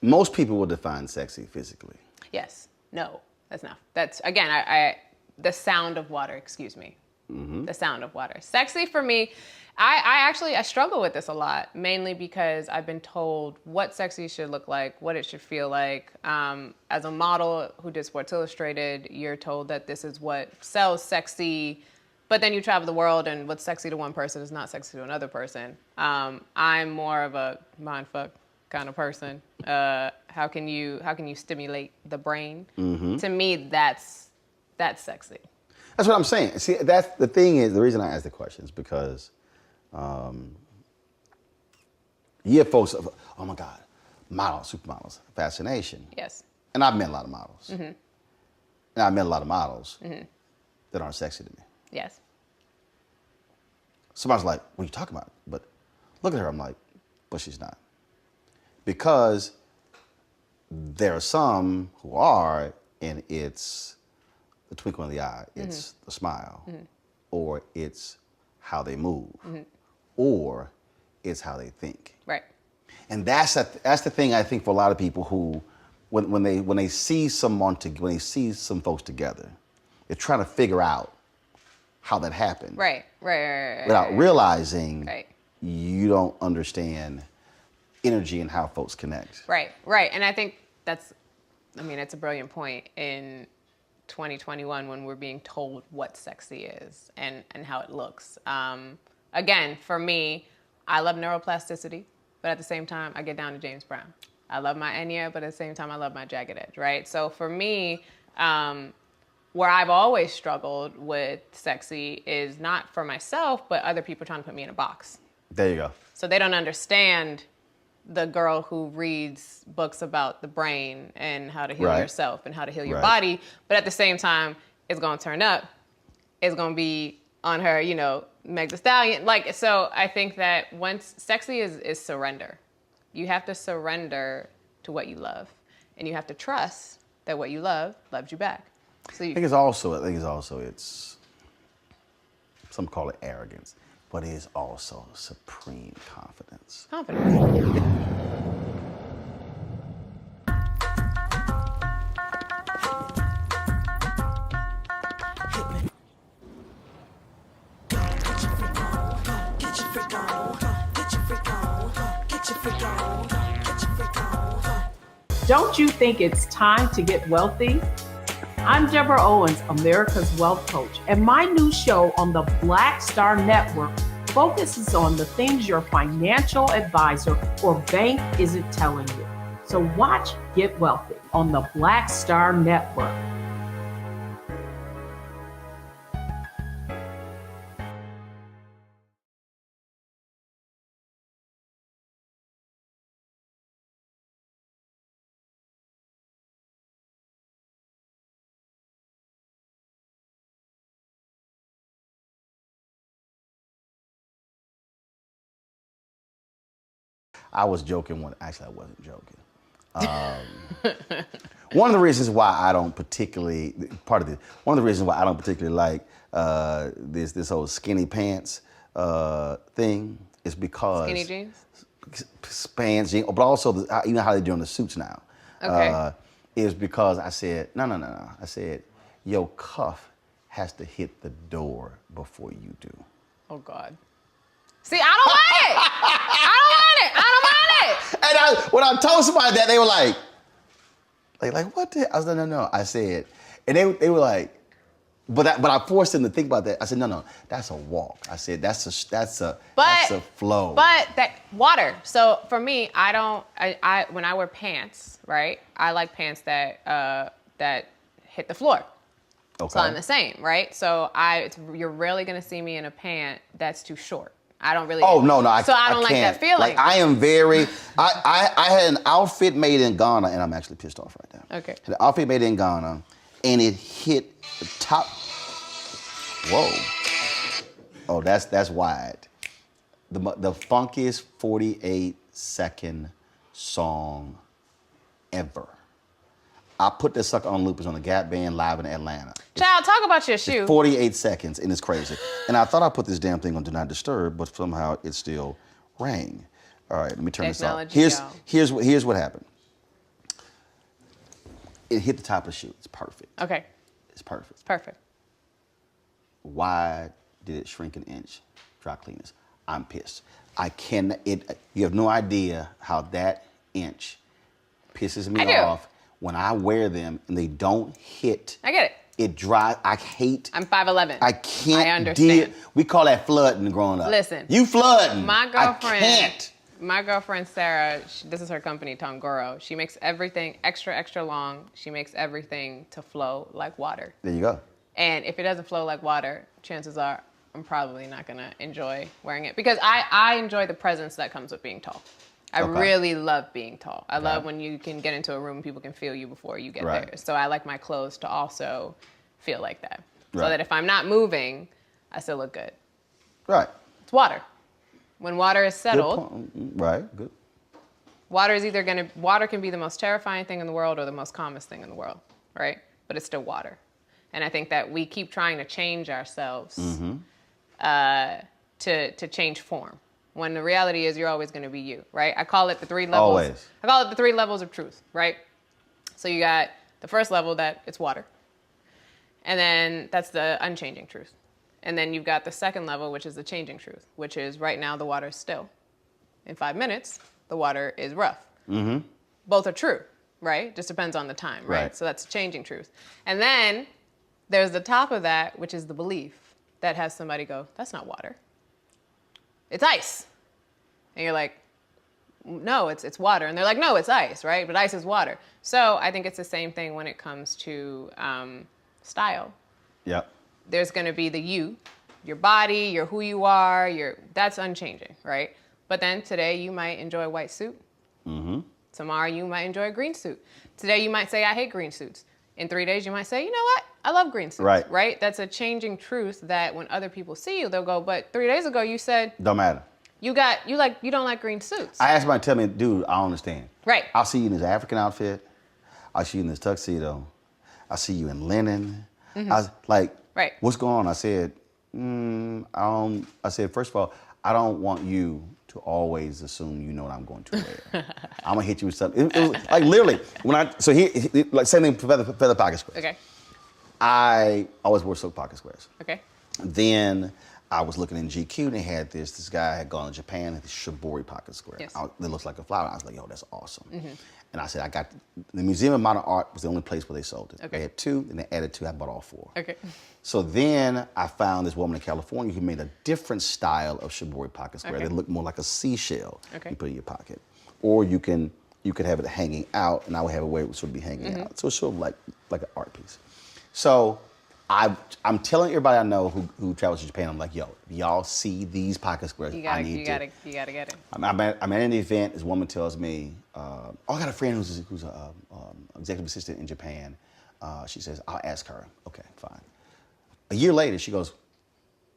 [SPEAKER 2] most people will define sexy physically.
[SPEAKER 3] Yes. No, that's not. That's, again, I the sound of water, excuse me. The sound of water. Sexy for me, I struggle with this a lot, mainly because I've been told what sexy should look like, what it should feel like. As a model who did Sports Illustrated, you're told that this is what sells sexy, but then you travel the world and what's sexy to one person is not sexy to another person. I'm more of a mindfuck kind of person. How can you stimulate the brain? To me, that's sexy.
[SPEAKER 2] That's what I'm saying. See, that's the thing is, the reason I ask the question is because you have folks, oh my God, models, supermodels, fascination.
[SPEAKER 3] Yes.
[SPEAKER 2] And I've met a lot of models. And I've met a lot of models that aren't sexy to me.
[SPEAKER 3] Yes.
[SPEAKER 2] Somebody's like, what are you talking about? But look at her, I'm like, but she's not. Because there are some who are, and it's the twinkle in the eye, it's the smile, or it's how they move, or it's how they think.
[SPEAKER 3] Right.
[SPEAKER 2] And that's the thing I think for a lot of people who, when they see when they see some folks together, they're trying to figure out how that happened.
[SPEAKER 3] Right.
[SPEAKER 2] Without realizing
[SPEAKER 3] Right.
[SPEAKER 2] you don't understand energy and how folks connect.
[SPEAKER 3] Right. And I think it's a brilliant point in 2021 when we're being told what sexy is and how it looks. Again, for me, I love neuroplasticity, but at the same time, I get down to James Brown. I love my Enya, but at the same time, I love my Jagged Edge, right? So for me, where I've always struggled with sexy is not for myself, but other people trying to put me in a box.
[SPEAKER 2] There you go.
[SPEAKER 3] So they don't understand the girl who reads books about the brain and how to heal yourself and how to heal your body, but at the same time, it's gonna turn up. It's gonna be on her, Meg Thee Stallion. So I think that once sexy is surrender. You have to surrender to what you love, and you have to trust that what you love loves you back. So
[SPEAKER 2] I think it's also some call it arrogance, but it is also supreme confidence.
[SPEAKER 3] Confidence.
[SPEAKER 6] Don't you think it's time to get wealthy? I'm Deborah Owens, America's Wealth Coach, and my new show on the Black Star Network focuses on the things your financial advisor or bank isn't telling you. So watch Get Wealthy on the Black Star Network.
[SPEAKER 2] I was joking actually I wasn't joking. One of the reasons why I don't particularly like this whole skinny pants thing is because
[SPEAKER 3] Skinny jeans?
[SPEAKER 2] Pants, jeans, but also you know how they're doing the suits now.
[SPEAKER 3] Okay.
[SPEAKER 2] Is because I said no. I said your cuff has to hit the door before you do.
[SPEAKER 3] Oh God. See, I don't want it. I don't want it.
[SPEAKER 2] And when I told somebody that, they were like, Like what the? I was like, no. I said, and they were like, but I forced them to think about that. I said, no, that's a walk. I said that's a flow.
[SPEAKER 3] But that water. So for me, I when I wear pants, right? I like pants that hit the floor.
[SPEAKER 2] Okay.
[SPEAKER 3] So I'm the same, right? So you're rarely gonna see me in a pant that's too short. I don't really.
[SPEAKER 2] Oh no,
[SPEAKER 3] So I don't like that feeling.
[SPEAKER 2] Like I am very. I had an outfit made in Ghana, and I'm actually pissed off right now.
[SPEAKER 3] Okay.
[SPEAKER 2] The outfit made in Ghana, and it hit the top. Whoa. Oh, that's wide. The funkiest 48-second song ever. I put this sucker on loopers on the Gap Band live in Atlanta.
[SPEAKER 3] Child, talk about your shoe.
[SPEAKER 2] 48 seconds, and it's crazy. And I thought I put this damn thing on Do Not Disturb, but somehow it still rang. All right, let me turn this off. Here's what happened. It hit the top of the shoe. It's perfect.
[SPEAKER 3] Okay.
[SPEAKER 2] It's perfect.
[SPEAKER 3] It's perfect.
[SPEAKER 2] Why did it shrink an inch? Dry cleaners. I'm pissed. You have no idea how that inch pisses me off when I wear them and they don't hit.
[SPEAKER 3] I get it.
[SPEAKER 2] It dries. I hate.
[SPEAKER 3] I'm 5'11".
[SPEAKER 2] I can't.
[SPEAKER 3] I understand.
[SPEAKER 2] We call that flooding growing up.
[SPEAKER 3] Listen.
[SPEAKER 2] You flooding.
[SPEAKER 3] My girlfriend.
[SPEAKER 2] I can't.
[SPEAKER 3] My girlfriend Sarah, this is her company, Tongoro. She makes everything extra, extra long. She makes everything to flow like water.
[SPEAKER 2] There you go.
[SPEAKER 3] And if it doesn't flow like water, chances are I'm probably not gonna enjoy wearing it because I enjoy the presence that comes with being tall. I really love being tall. I love when you can get into a room and people can feel you before you get there. So I like my clothes to also feel like that. So that if I'm not moving, I still look good.
[SPEAKER 2] Right.
[SPEAKER 3] It's water. When water is settled,
[SPEAKER 2] good.
[SPEAKER 3] Water can be the most terrifying thing in the world or the most calmest thing in the world, right? But it's still water. And I think that we keep trying to change ourselves to change form. When the reality is you're always going to be you, right? I call it the 3 levels.
[SPEAKER 2] Always.
[SPEAKER 3] I call it the 3 levels of truth, right? So you got the first level that it's water. And then that's the unchanging truth. And then you've got the second level, which is the changing truth, which is right now the water is still. In 5 minutes, the water is rough. Mm-hmm. Both are true, right? Just depends on the time, right? So that's the changing truth. And then there's the top of that, which is the belief that has somebody go, that's not water. It's ice. And you're like, no, it's water. And they're like, no, it's ice, right? But ice is water. So I think it's the same thing when it comes to style.
[SPEAKER 2] Yep.
[SPEAKER 3] There's going to be the you, your body, your who you are, that's unchanging, right? But then today you might enjoy a white suit. Mm-hmm. Tomorrow you might enjoy a green suit. Today you might say, I hate green suits. In 3 days you might say, you know what? I love green suits, right? That's a changing truth that when other people see you, they'll go, but 3 days ago you said...
[SPEAKER 2] Don't matter.
[SPEAKER 3] You don't like green suits.
[SPEAKER 2] I asked somebody to tell me, dude, I don't understand.
[SPEAKER 3] Right.
[SPEAKER 2] I'll see you in this African outfit. I'll see you in this tuxedo. I'll see you in linen. I was like, what's going on? I said, I said, first of all, I don't want you to always assume you know what I'm going to wear. I'm gonna hit you with something. It was like literally, like same thing for feather pocket squares.
[SPEAKER 3] Okay.
[SPEAKER 2] I always wore silk pocket squares.
[SPEAKER 3] Okay.
[SPEAKER 2] Then I was looking in GQ and they had this guy had gone to Japan, this Shibori pocket square.
[SPEAKER 3] Yes.
[SPEAKER 2] That looks like a flower. I was like, yo, that's awesome. Mm-hmm. And I said, the Museum of Modern Art was the only place where they sold it. Okay. They had 2, and they added 2, I bought all 4.
[SPEAKER 3] Okay.
[SPEAKER 2] So then I found this woman in California who made a different style of Shibori pocket square. They look more like a seashell you put in your pocket. Or you could have it hanging out, and I would have it where it would sort of be hanging out. So it's sort of like an art piece. So I'm telling everybody I know who travels to Japan, I'm like, yo, if y'all see these pocket squares,
[SPEAKER 3] you gotta get it.
[SPEAKER 2] I'm at an event, this woman tells me, I got a friend who's an executive assistant in Japan. She says, I'll ask her. Okay, fine. A year later, she goes,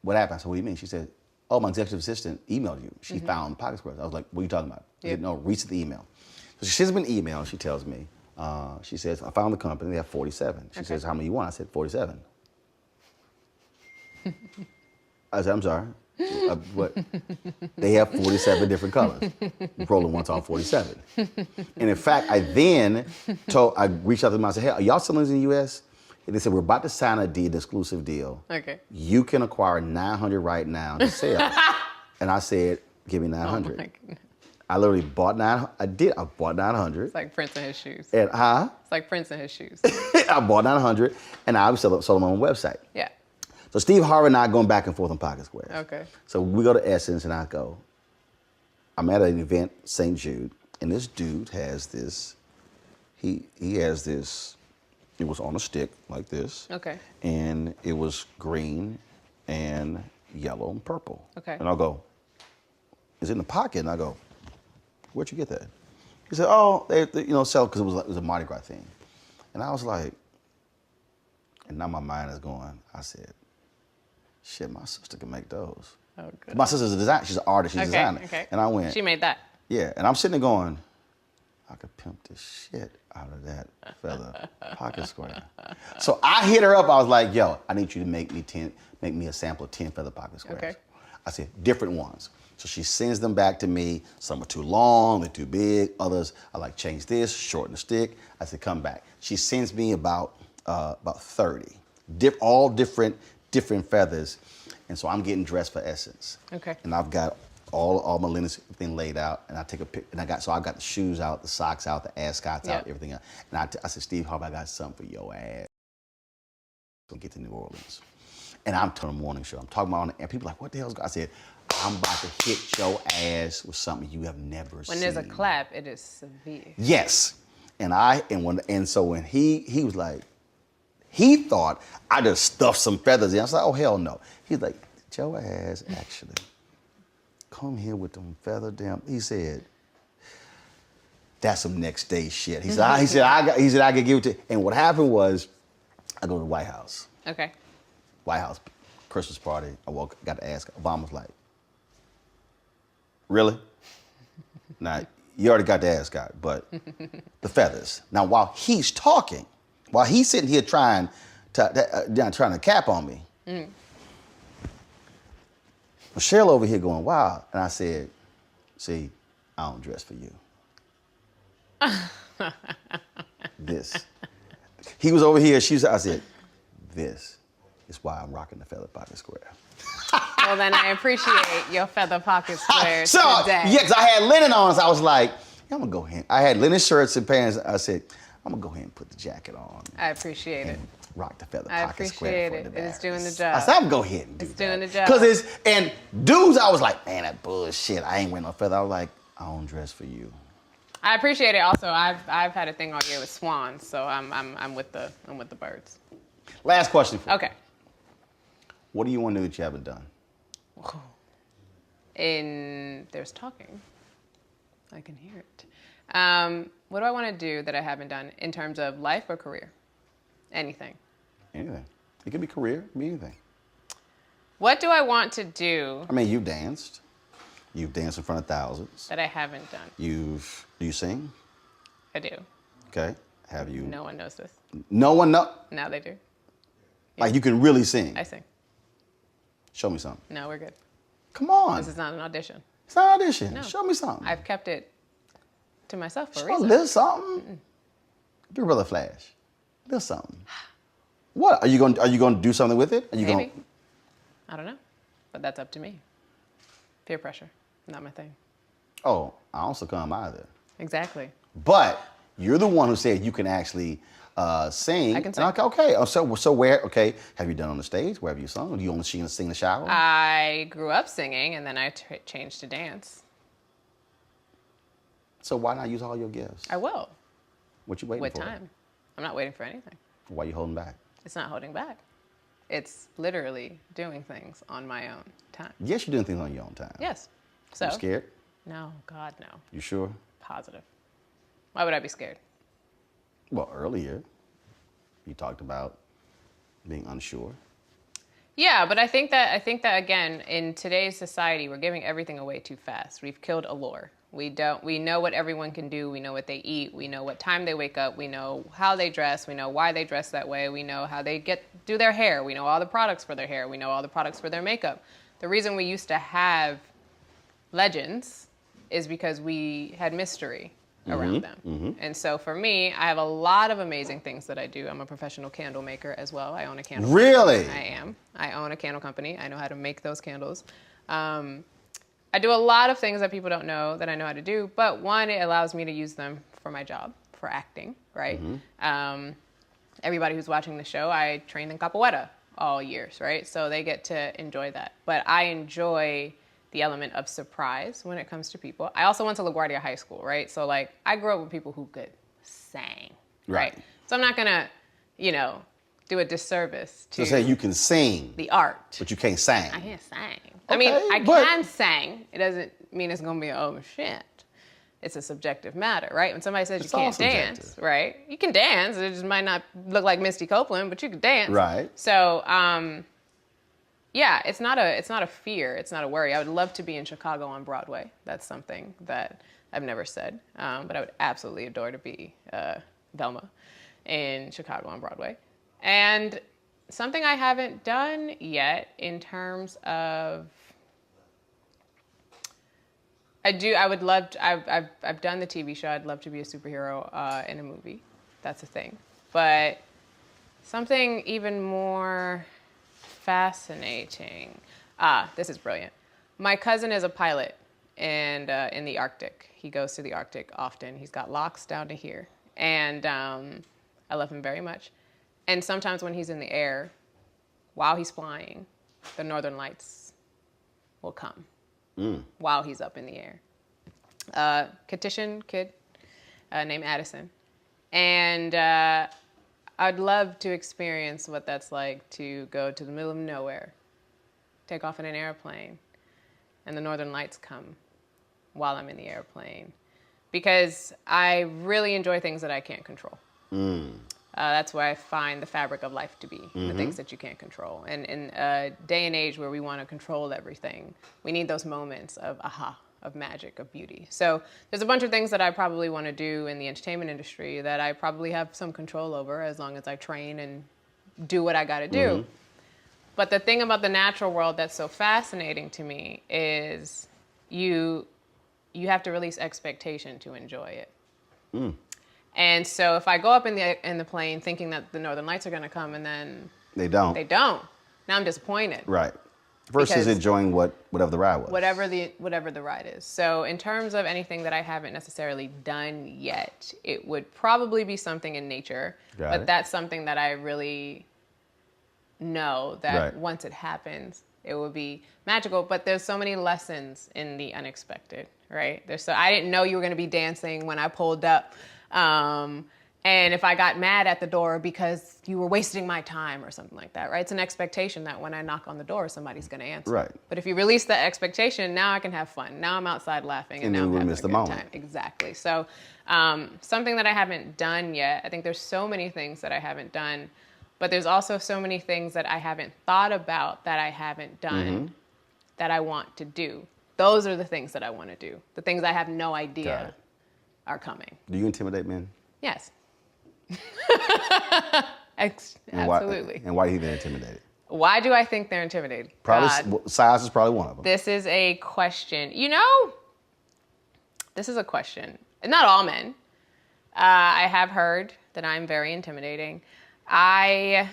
[SPEAKER 2] what happened? I said, what do you mean? She said, oh, my executive assistant emailed you. She found pocket squares. I was like, what are you talking about? She said, no, read the email. So she sends me an email, she tells me, she says, I found the company, they have 47. She says, how many you want? I said, 47. I said, I'm sorry. What? They have 47 different colors. Rolling one's all 47. And in fact, I reached out to them, I said, hey, are y'all selling this in the U.S.? And they said, we're about to sign an exclusive deal. Okay. You can acquire 900 right now to sell. And I said, give me 900. I literally bought I bought 900.
[SPEAKER 3] It's like Prince in his shoes.
[SPEAKER 2] And
[SPEAKER 3] It's like Prince in his shoes.
[SPEAKER 2] I bought 900, and I sold them on my website.
[SPEAKER 3] Yeah.
[SPEAKER 2] So Steve Harvey and I going back and forth on Pocket Squares.
[SPEAKER 3] Okay.
[SPEAKER 2] So we go to Essence, and I go, I'm at an event, St. Jude, and this dude has this, he has this, it was on a stick like this.
[SPEAKER 3] Okay.
[SPEAKER 2] And it was green and yellow and purple.
[SPEAKER 3] Okay.
[SPEAKER 2] And I'll go, it's in the pocket, and I go, where'd you get that? He said, oh, they sell, because it was a Mardi Gras thing. And I was like, and now my mind is going, I said, shit, my sister can make those.
[SPEAKER 3] Oh, good.
[SPEAKER 2] My sister's a designer, she's an artist, she's a designer.
[SPEAKER 3] Okay.
[SPEAKER 2] And I went,
[SPEAKER 3] She made that.
[SPEAKER 2] yeah, and I'm sitting there going, I could pimp the shit out of that feather pocket square. So I hit her up, I was like, yo, I need you to make me a sample of 10 feather pocket squares.
[SPEAKER 3] Okay.
[SPEAKER 2] I said, different ones. So she sends them back to me. Some are too long, they're too big. Others, I like change this, shorten the stick. I said, come back. She sends me about 30, all different feathers. And so I'm getting dressed for Essence.
[SPEAKER 3] Okay.
[SPEAKER 2] And I've got all my linen thing laid out, and I take a pic, and I've got the shoes out, the socks out, the ascots out, everything out. And I said, Steve Harvey, I got something for your ass. So get to New Orleans. And I'm to the morning show. I'm talking about, and people are like, what the hell's going on? I said, I'm about to hit your ass with something you have never seen.
[SPEAKER 3] When there's a clap, it is severe.
[SPEAKER 2] Yes. And so when he was like, he thought I just stuffed some feathers in. I was like, oh, hell no. He's like, your ass actually come here with them feather damn. He said, that's some next day shit. He said, I could give it to you. And what happened was, I go to the White House.
[SPEAKER 3] Okay.
[SPEAKER 2] White House Christmas party. Got to ask. Obama's like, really? Now, you already got the ascot, but the feathers. Now, while he's talking, while he's sitting here trying to cap on me, Michelle over here going, wow. And I said, see, I don't dress for you. This. He was over here, I said, this is why I'm rocking the feather pocket square.
[SPEAKER 3] Well, then I appreciate your feather pocket squares
[SPEAKER 2] So,
[SPEAKER 3] today.
[SPEAKER 2] yeah, because I had linen on, so I was like, yeah, I'm gonna go ahead. I had linen shirts and pants. I said, I'm gonna go ahead and put the jacket on.
[SPEAKER 3] I appreciate it.
[SPEAKER 2] Rock the feather
[SPEAKER 3] I
[SPEAKER 2] pocket square
[SPEAKER 3] appreciate
[SPEAKER 2] for
[SPEAKER 3] it.
[SPEAKER 2] the
[SPEAKER 3] It's doing the
[SPEAKER 2] I
[SPEAKER 3] job.
[SPEAKER 2] said, I'm gonna go ahead and do
[SPEAKER 3] It's
[SPEAKER 2] that.
[SPEAKER 3] doing the job.
[SPEAKER 2] Because and dudes, I was like, man, that bullshit. I ain't wearing no feather. I was like, I don't dress for you.
[SPEAKER 3] I appreciate it. Also, I've had a thing all year with swans, so I'm with the birds.
[SPEAKER 2] Last question for you.
[SPEAKER 3] Okay.
[SPEAKER 2] What do you want to do that you haven't done?
[SPEAKER 3] There's talking. I can hear it. What do I want to do that I haven't done in terms of life or career? Anything.
[SPEAKER 2] Anything. It could be career, it could be anything.
[SPEAKER 3] What do I want to do
[SPEAKER 2] I mean, you've danced. You've danced in front of thousands.
[SPEAKER 3] that I haven't done?
[SPEAKER 2] Do you sing?
[SPEAKER 3] I do.
[SPEAKER 2] Okay. Have you?
[SPEAKER 3] No one knows this.
[SPEAKER 2] No one know?
[SPEAKER 3] Now they do.
[SPEAKER 2] Like you can really sing?
[SPEAKER 3] I sing.
[SPEAKER 2] Show me something.
[SPEAKER 3] No, we're good.
[SPEAKER 2] Come on.
[SPEAKER 3] This is not an audition.
[SPEAKER 2] It's not an audition.
[SPEAKER 3] No.
[SPEAKER 2] Show me something.
[SPEAKER 3] I've kept it to myself for a
[SPEAKER 2] Show
[SPEAKER 3] reason.
[SPEAKER 2] a little something. Do a brother Flash. Little something. What? Are you going to do something with it? Are you
[SPEAKER 3] Maybe. I don't know. But that's up to me. Peer pressure. Not my thing.
[SPEAKER 2] Oh, I don't succumb either.
[SPEAKER 3] Exactly.
[SPEAKER 2] But you're the one who said you can actually sing.
[SPEAKER 3] I can sing.
[SPEAKER 2] And okay. So where? Okay. Have you done on the stage? Where have you sung? Do you only sing in the shower?
[SPEAKER 3] I grew up singing, and then I changed to dance.
[SPEAKER 2] So why not use all your gifts?
[SPEAKER 3] I will.
[SPEAKER 2] What you waiting
[SPEAKER 3] With
[SPEAKER 2] for?
[SPEAKER 3] time. I'm not waiting for anything.
[SPEAKER 2] Why you holding back?
[SPEAKER 3] It's not holding back. It's literally doing things on my own time.
[SPEAKER 2] Yes, you're doing things on your own time.
[SPEAKER 3] Yes. So.
[SPEAKER 2] You scared?
[SPEAKER 3] No, God, no.
[SPEAKER 2] You sure?
[SPEAKER 3] Positive. Why would I be scared?
[SPEAKER 2] Well, earlier you talked about being unsure.
[SPEAKER 3] Yeah, but I think that again, in today's society, we're giving everything away too fast. We've killed allure. We know what everyone can do. We know what they eat. We know what time they wake up. We know how they dress. We know why they dress that way. We know how they do their hair. We know all the products for their hair. We know all the products for their makeup. The reason we used to have legends is because we had mystery around them.
[SPEAKER 2] Mm-hmm.
[SPEAKER 3] And so for me, I have a lot of amazing things that I do. I'm a professional candle maker as well. I own a candle
[SPEAKER 2] Really?
[SPEAKER 3] company. I am. I own a candle company. I know how to make those candles. I do a lot of things that people don't know that I know how to do, but one, it allows me to use them for my job, for acting, right? Everybody who's watching the show, I trained in capoeira all years, right? So they get to enjoy that. But I enjoy the element of surprise when it comes to people. I also went to LaGuardia High School, right? So like I grew up with people who could sing, right? So I'm not gonna, do a disservice to
[SPEAKER 2] So say you can sing,
[SPEAKER 3] the art.
[SPEAKER 2] but you can't sing.
[SPEAKER 3] I can't sing. I mean, I can sing. It doesn't mean it's gonna be, oh shit. It's a subjective matter, right? When somebody says you can't dance, right? You can dance. It just might not look like Misty Copeland, but you can dance.
[SPEAKER 2] Right.
[SPEAKER 3] So, yeah, it's not a fear. It's not a worry. I would love to be in Chicago on Broadway. That's something that I've never said, but I would absolutely adore to be Velma in Chicago on Broadway. And something I haven't done yet in terms of, I've done the TV show. I'd love to be a superhero in a movie. That's a thing. But something even more fascinating. This is brilliant. My cousin is a pilot and in the Arctic. He goes to the Arctic often. He's got locks down to here. And I love him very much. And sometimes when he's in the air, while he's flying, the Northern Lights will come while he's up in the air. Caucasian kid named Addison. And I'd love to experience what that's like to go to the middle of nowhere, take off in an airplane, and the Northern Lights come while I'm in the airplane. Because I really enjoy things that I can't control. That's where I find the fabric of life to be, the things that you can't control. And in a day and age where we want to control everything, we need those moments of aha, of magic, of beauty. So there's a bunch of things that I probably want to do in the entertainment industry that I probably have some control over as long as I train and do what I got to do. But the thing about the natural world that's so fascinating to me is you have to release expectation to enjoy it. And so if I go up in the plane thinking that the Northern Lights are going to come and then
[SPEAKER 2] they don't.
[SPEAKER 3] Now I'm disappointed.
[SPEAKER 2] Right. Versus enjoying whatever the ride was.
[SPEAKER 3] Whatever the ride is. So in terms of anything that I haven't necessarily done yet, it would probably be something in nature. But that's something that I really know that once it happens, it will be magical. But there's so many lessons in the unexpected, right? I didn't know you were going to be dancing when I pulled up. And if I got mad at the door because you were wasting my time or something like that, right? It's an expectation that when I knock on the door, somebody's going to answer.
[SPEAKER 2] Right.
[SPEAKER 3] But if you release that expectation, now I can have fun. Now I'm outside laughing, and now I'm having a good time. Exactly. So something that I haven't done yet. I think there's so many things that I haven't done, but there's also so many things that I haven't thought about that I haven't done that I want to do. Those are the things that I want to do. The things I have no idea are coming.
[SPEAKER 2] Do you intimidate men?
[SPEAKER 3] Yes. Absolutely.
[SPEAKER 2] And why do you think they're intimidated?
[SPEAKER 3] Why do I think they're intimidated?
[SPEAKER 2] Size is probably one of them.
[SPEAKER 3] This is a question. This is a question. Not all men. I have heard that I'm very intimidating. I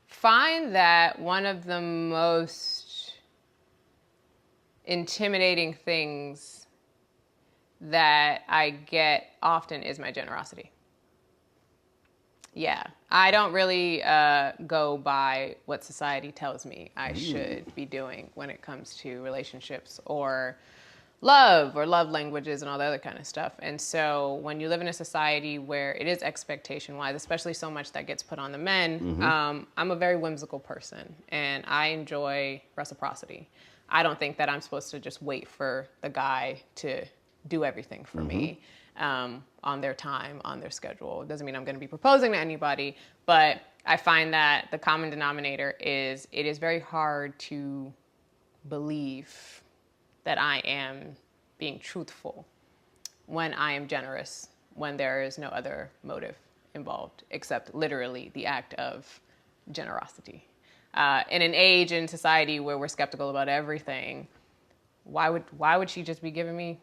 [SPEAKER 3] find that one of the most intimidating things that I get often is my generosity. Yeah, I don't really go by what society tells me I should be doing when it comes to relationships or love languages and all the other kind of stuff. And so when you live in a society where it is expectation-wise, especially so much that gets put on the men, I'm a very whimsical person and I enjoy reciprocity. I don't think that I'm supposed to just wait for the guy to do everything for me on their time, on their schedule. It doesn't mean I'm going to be proposing to anybody, but I find that the common denominator is it is very hard to believe that I am being truthful when I am generous, when there is no other motive involved except literally the act of generosity. In an age in society where we're skeptical about everything, why would she just be giving me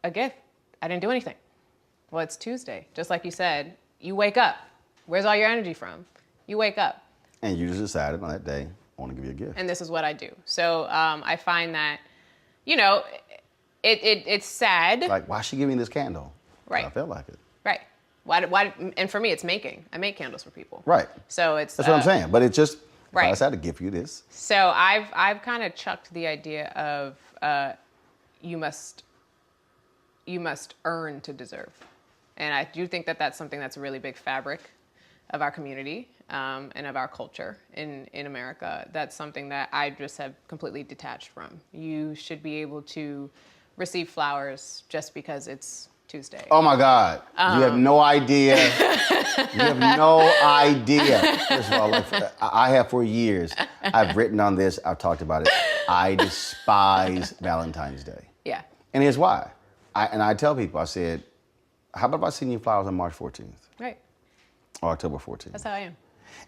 [SPEAKER 3] a gift? I didn't do anything. Well, it's Tuesday. Just like you said, you wake up. Where's all your energy from? You wake up.
[SPEAKER 2] And you just decided on that day, I want to give you a gift.
[SPEAKER 3] And this is what I do. So I find that, you know, it's sad.
[SPEAKER 2] Like, why is she giving me this candle?
[SPEAKER 3] Right.
[SPEAKER 2] I felt like it.
[SPEAKER 3] Right. Why? And for me, it's making. I make candles for people.
[SPEAKER 2] Right.
[SPEAKER 3] So it's.
[SPEAKER 2] That's what I'm saying. But it just,
[SPEAKER 3] right.
[SPEAKER 2] I decided to give you this.
[SPEAKER 3] So I've kind of chucked the idea of you must earn to deserve. And I do think that that's something that's a really big fabric of our community and of our culture in America. That's something that I just have completely detached from. You should be able to receive flowers just because it's Tuesday.
[SPEAKER 2] Oh my God. You have no idea. You have no idea. First of all, like, I have for years, I've written on this, I've talked about it. I despise Valentine's Day.
[SPEAKER 3] Yeah.
[SPEAKER 2] And here's why. I tell people, I said, how about if I send you flowers on March 14th?
[SPEAKER 3] Right.
[SPEAKER 2] Or October 14th?
[SPEAKER 3] That's how I am.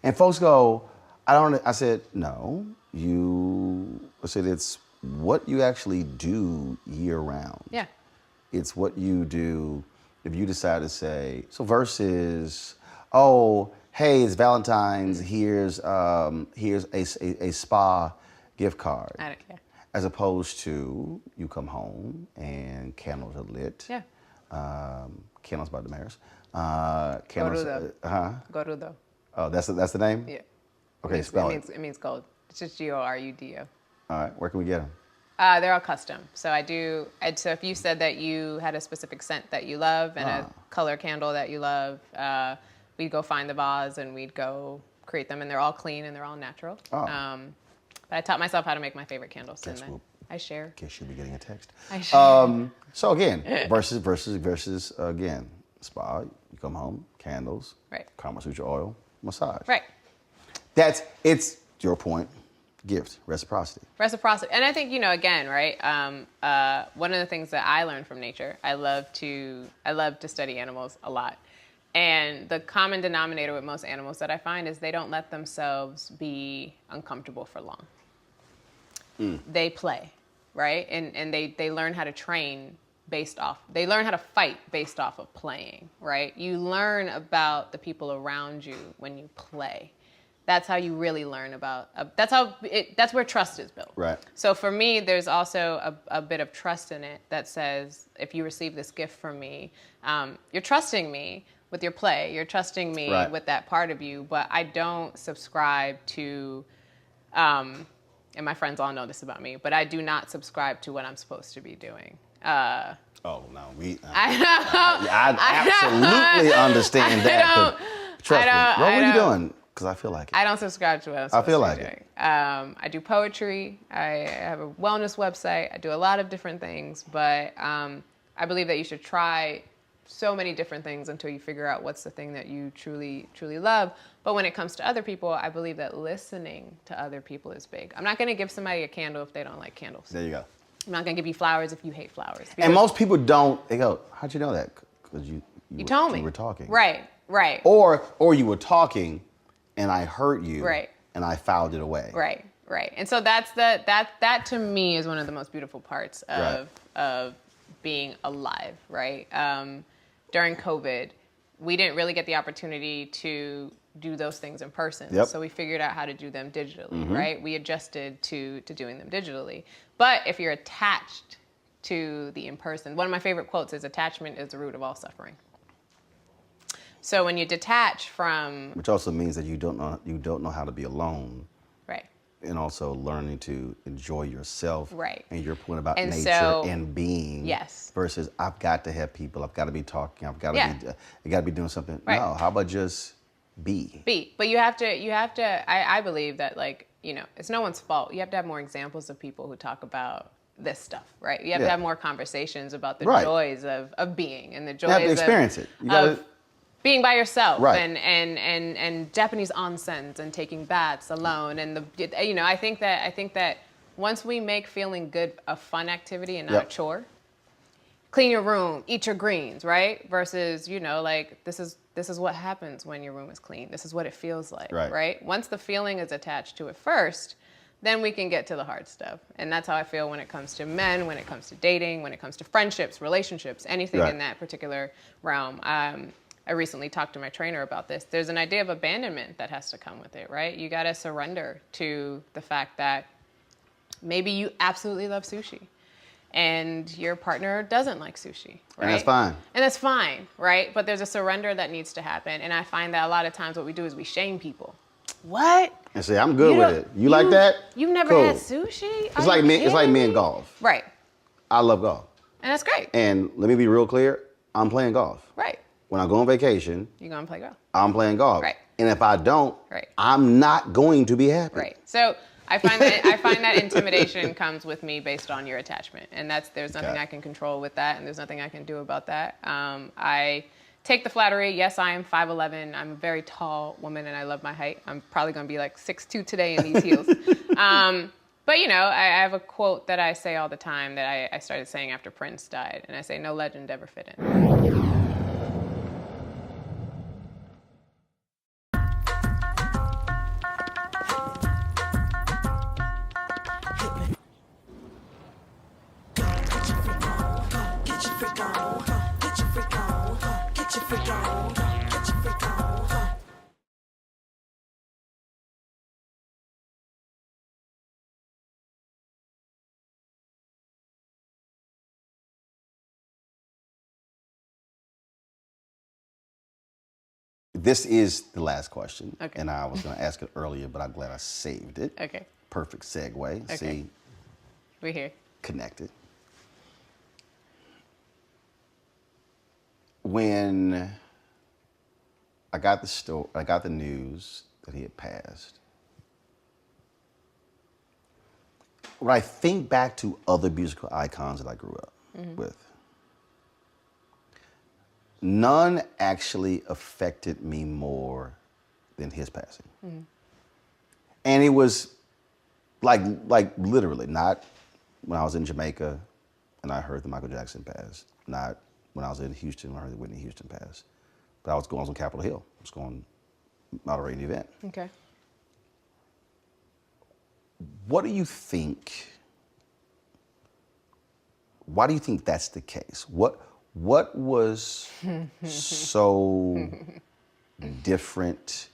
[SPEAKER 2] And folks go, I said, no, I said, it's what you actually do year round.
[SPEAKER 3] Yeah.
[SPEAKER 2] It's what you do if you decide to say, so versus, oh, hey, it's Valentine's, here's a spa gift card.
[SPEAKER 3] I don't care.
[SPEAKER 2] As opposed to you come home and candles are lit.
[SPEAKER 3] Yeah.
[SPEAKER 2] Candles by Damaris.
[SPEAKER 3] Gorudo.
[SPEAKER 2] Oh, that's the name?
[SPEAKER 3] Yeah.
[SPEAKER 2] Okay, spell it.
[SPEAKER 3] It means gold. It's just Gorudo.
[SPEAKER 2] All right, where can we get them?
[SPEAKER 3] They're all custom. So so if you said that you had a specific scent that you love and a color candle that you love, we'd go find the vase and we'd go create them, and they're all clean and they're all natural.
[SPEAKER 2] Oh.
[SPEAKER 3] But I taught myself how to make my favorite candles,
[SPEAKER 2] Guess
[SPEAKER 3] and
[SPEAKER 2] we'll-
[SPEAKER 3] I share.
[SPEAKER 2] Guess you'll be getting a text.
[SPEAKER 3] I share.
[SPEAKER 2] So again, versus again, spa, you come home, candles,
[SPEAKER 3] Right.
[SPEAKER 2] Kama Sutra oil, massage.
[SPEAKER 3] Right.
[SPEAKER 2] It's your point, gift, reciprocity.
[SPEAKER 3] Reciprocity. And I think, again, right, one of the things that I learned from nature, I love to study animals a lot. And the common denominator with most animals that I find is they don't let themselves be uncomfortable for long. They play, right? And they learn how to train they learn how to fight based off of playing, right? You learn about the people around you when you play. That's how you really learn about, that's where trust is built.
[SPEAKER 2] Right.
[SPEAKER 3] So for me, there's also a bit of trust in it that says, if you receive this gift from me, you're trusting me with your play, you're trusting me
[SPEAKER 2] Right.
[SPEAKER 3] with that part of you, but I don't subscribe to, and my friends all know this about me, but I do not subscribe to what I'm supposed to be doing.
[SPEAKER 2] Oh no, I absolutely understand that. Trust me. What were you doing? Because I feel like it.
[SPEAKER 3] I don't subscribe to what I'm supposed
[SPEAKER 2] I feel
[SPEAKER 3] to
[SPEAKER 2] like
[SPEAKER 3] be
[SPEAKER 2] it.
[SPEAKER 3] doing. I do poetry. I have a wellness website. I do a lot of different things, but I believe that you should try so many different things until you figure out what's the thing that you truly, truly love. But when it comes to other people, I believe that listening to other people is big. I'm not going to give somebody a candle if they don't like candles.
[SPEAKER 2] There you go.
[SPEAKER 3] I'm not going to give you flowers if you hate flowers.
[SPEAKER 2] And most people don't. They go, "How'd you know that?" Because you
[SPEAKER 3] told me.
[SPEAKER 2] You were talking.
[SPEAKER 3] Right.
[SPEAKER 2] Or you were talking, and I heard you.
[SPEAKER 3] Right.
[SPEAKER 2] And I filed it away.
[SPEAKER 3] Right. And so that to me is one of the most beautiful parts of being alive, right? During COVID, we didn't really get the opportunity to do those things in person.
[SPEAKER 2] Yep.
[SPEAKER 3] So we figured out how to do them digitally,
[SPEAKER 2] Mm-hmm.
[SPEAKER 3] right? We adjusted to doing them digitally. But if you're attached to the in-person, one of my favorite quotes is, attachment is the root of all suffering. So when you detach from...
[SPEAKER 2] Which also means that you don't know how to be alone.
[SPEAKER 3] Right.
[SPEAKER 2] And also learning to enjoy yourself.
[SPEAKER 3] Right.
[SPEAKER 2] And your point about
[SPEAKER 3] And
[SPEAKER 2] nature
[SPEAKER 3] so-
[SPEAKER 2] and being.
[SPEAKER 3] Yes.
[SPEAKER 2] Versus I've got to have people. I've got to be talking. I've got to I got to be doing something.
[SPEAKER 3] Right.
[SPEAKER 2] No. How about just be?
[SPEAKER 3] But you have to. I believe that, it's no one's fault. You have to have more examples of people who talk about this stuff, right? You have to have more conversations about the joys of being and the joys
[SPEAKER 2] You have to experience it. You gotta,
[SPEAKER 3] of being by yourself,
[SPEAKER 2] Right.
[SPEAKER 3] and Japanese onsens and taking baths alone, and I think that once we make feeling good a fun activity and not a chore, clean your room, eat your greens, right? Versus this is what happens when your room is clean. This is what it feels like, right? Once the feeling is attached to it first, then we can get to the hard stuff. And that's how I feel when it comes to men, when it comes to dating, when it comes to friendships, relationships, anything in that particular realm. I recently talked to my trainer about this. There's an idea of abandonment that has to come with it, right? You got to surrender to the fact that maybe you absolutely love sushi and your partner doesn't like sushi, right?
[SPEAKER 2] And that's fine.
[SPEAKER 3] And that's fine, right? But there's a surrender that needs to happen. And I find that a lot of times what we do is we shame people. What?
[SPEAKER 2] And say, I'm good with it. You like that?
[SPEAKER 3] You've never
[SPEAKER 2] Cool.
[SPEAKER 3] had sushi?
[SPEAKER 2] It's like me and golf.
[SPEAKER 3] Right.
[SPEAKER 2] I love golf.
[SPEAKER 3] And that's great.
[SPEAKER 2] And let me be real clear, I'm playing golf.
[SPEAKER 3] Right.
[SPEAKER 2] When I go on vacation,
[SPEAKER 3] You're going to play golf.
[SPEAKER 2] I'm playing golf.
[SPEAKER 3] Right.
[SPEAKER 2] And if I don't,
[SPEAKER 3] Right.
[SPEAKER 2] I'm not going to be happy.
[SPEAKER 3] Right. So I find that intimidation comes with me based on your attachment, and there's nothing I can control with that, and there's nothing I can do about that. I take the flattery. Yes, I am 5'11". I'm a very tall woman, and I love my height. I'm probably going to be like 6'2" today in these heels. But you know, I have a quote that I say all the time that I started saying after Prince died, and I say, "No legend ever fit in."
[SPEAKER 2] This is the last question.
[SPEAKER 3] Okay.
[SPEAKER 2] And I was going to ask it earlier, but I'm glad I saved it.
[SPEAKER 3] Okay.
[SPEAKER 2] Perfect segue.
[SPEAKER 3] Okay.
[SPEAKER 2] See,
[SPEAKER 3] We're here.
[SPEAKER 2] connected. When I got the news that he had passed, when I think back to other musical icons that I grew up with, none actually affected me more than his passing. And it was like literally, not when I was in Jamaica and I heard the Michael Jackson pass, not when I was in Houston when I heard the Whitney Houston pass, but I was on Capitol Hill. I was going moderating the event.
[SPEAKER 3] Okay.
[SPEAKER 2] What do you think? Why do you think that's the case? What was so different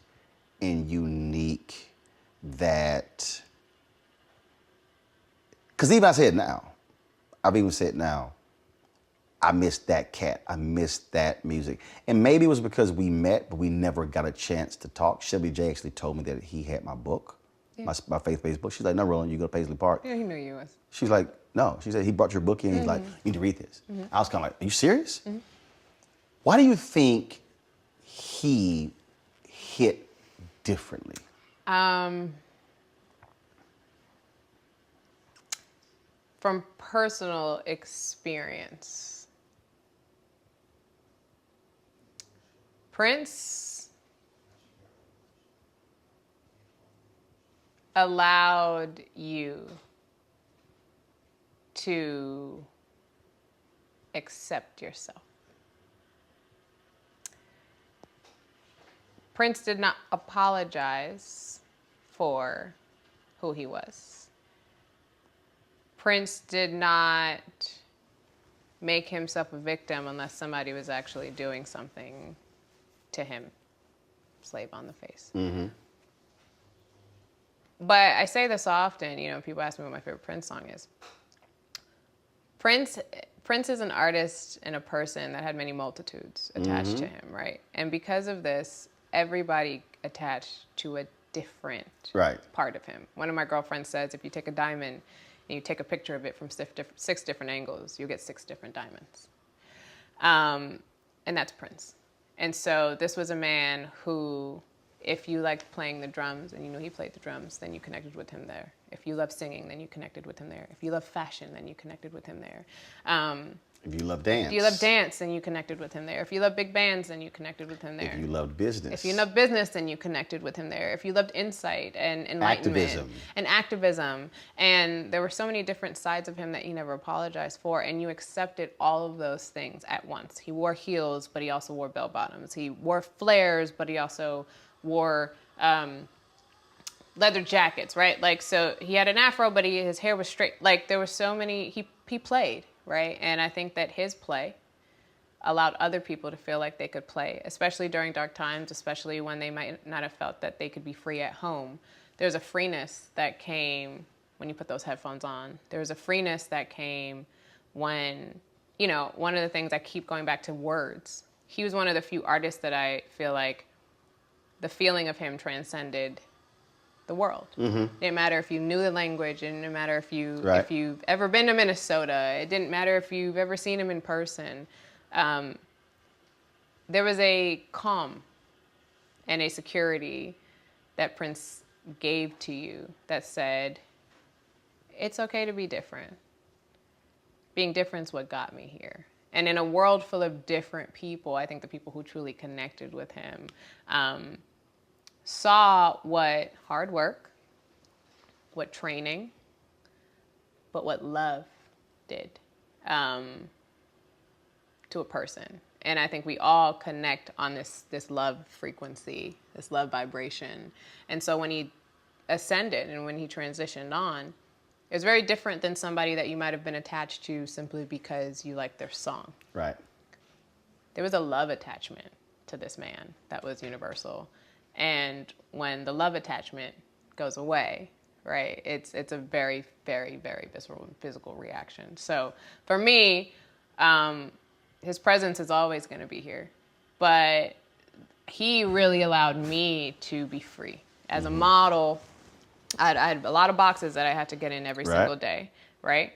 [SPEAKER 2] and unique that? Because even I've even said now, I missed that cat. I missed that music. And maybe it was because we met, but we never got a chance to talk. Shelby J actually told me that he had my book, my faith-based book. She's like, no, Roland, you go to Paisley Park.
[SPEAKER 3] Yeah, he knew you was.
[SPEAKER 2] She's like, no. She said, he brought your book in. He's like, you need to read this. I was kind of like, are you serious? Why do you think he hit differently?
[SPEAKER 3] From personal experience, Prince allowed you to accept yourself. Prince did not apologize for who he was. Prince did not make himself a victim unless somebody was actually doing something to him. Slave on the face. But I say this often, you know, people ask me what my favorite Prince song is. Prince is an artist and a person that had many multitudes attached to him, right? And because of this, everybody attached to a different part of him. One of my girlfriends says, if you take a diamond and you take a picture of it from 6 different angles, you'll get 6 different diamonds. And that's Prince. And so this was a man who, if you liked playing the drums and you knew he played the drums, then you connected with him there. If you love singing, then you connected with him there. If you love fashion, then you connected with him there.
[SPEAKER 2] If you love dance.
[SPEAKER 3] If you love dance, then you connected with him there. If you love big bands, then you connected with him there.
[SPEAKER 2] If you loved business.
[SPEAKER 3] If you love business, then you connected with him there. If you loved insight and enlightenment and activism, and there were so many different sides of him that he never apologized for, and you accepted all of those things at once. He wore heels, but he also wore bell bottoms. He wore flares, but he also wore leather jackets, right? Like, so he had an afro, but his hair was straight. Like, there were so many, he played, right? And I think that his play allowed other people to feel like they could play, especially during dark times, especially when they might not have felt that they could be free at home. There's a freeness that came when you put those headphones on. There's a freeness that came when, you know, one of the things I keep going back to, words. He was one of the few artists that I feel like the feeling of him transcended the world.
[SPEAKER 2] Mm-hmm.
[SPEAKER 3] It didn't matter if you knew the language. It didn't matter if you've ever been to Minnesota. It didn't matter if you've ever seen him in person. There was a calm and a security that Prince gave to you that said, it's okay to be different. Being different's what got me here. And in a world full of different people, I think the people who truly connected with him saw what hard work, what training, but what love did to a person. And I think we all connect on this love frequency, this love vibration. And so when he ascended and when he transitioned on, it was very different than somebody that you might have been attached to simply because you liked their song.
[SPEAKER 2] Right.
[SPEAKER 3] There was a love attachment to this man that was universal. And when the love attachment goes away, right, it's a very, very, very visceral and physical reaction. So for me, his presence is always going to be here. But he really allowed me to be free. As a model, I had a lot of boxes that I had to get in every single day, right?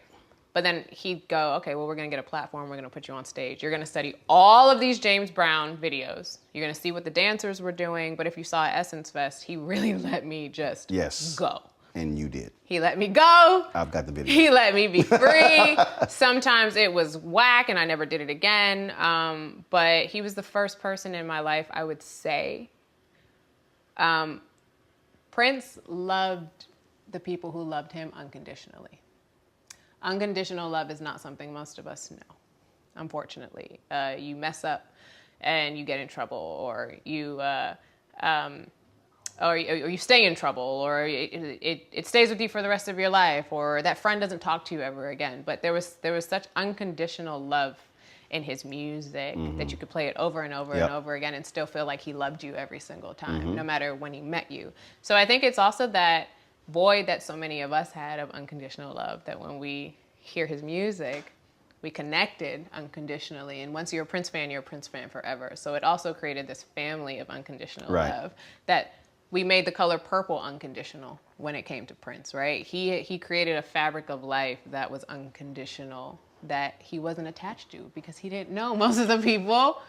[SPEAKER 3] But then he'd go, okay, well, we're going to get a platform. We're going to put you on stage. You're going to study all of these James Brown videos. You're going to see what the dancers were doing. But if you saw Essence Fest, he really let me just go.
[SPEAKER 2] And you did.
[SPEAKER 3] He let me go.
[SPEAKER 2] I've got the video.
[SPEAKER 3] He let me be free. Sometimes it was whack and I never did it again. But he was the first person in my life, I would say. Prince loved the people who loved him unconditionally. Unconditional love is not something most of us know, unfortunately. You mess up and you get in trouble, or you stay in trouble, or it stays with you for the rest of your life, or that friend doesn't talk to you ever again. But there was such unconditional love in his music that you could play it over and over and over again and still feel like he loved you every single time, no matter when he met you. So I think it's also that void that so many of us had of unconditional love, that when we hear his music, we connected unconditionally. And once you're a Prince fan forever. So it also created this family of unconditional love that we made the color purple unconditional when it came to Prince, right? He created a fabric of life that was unconditional, that he wasn't attached to because he didn't know most of the people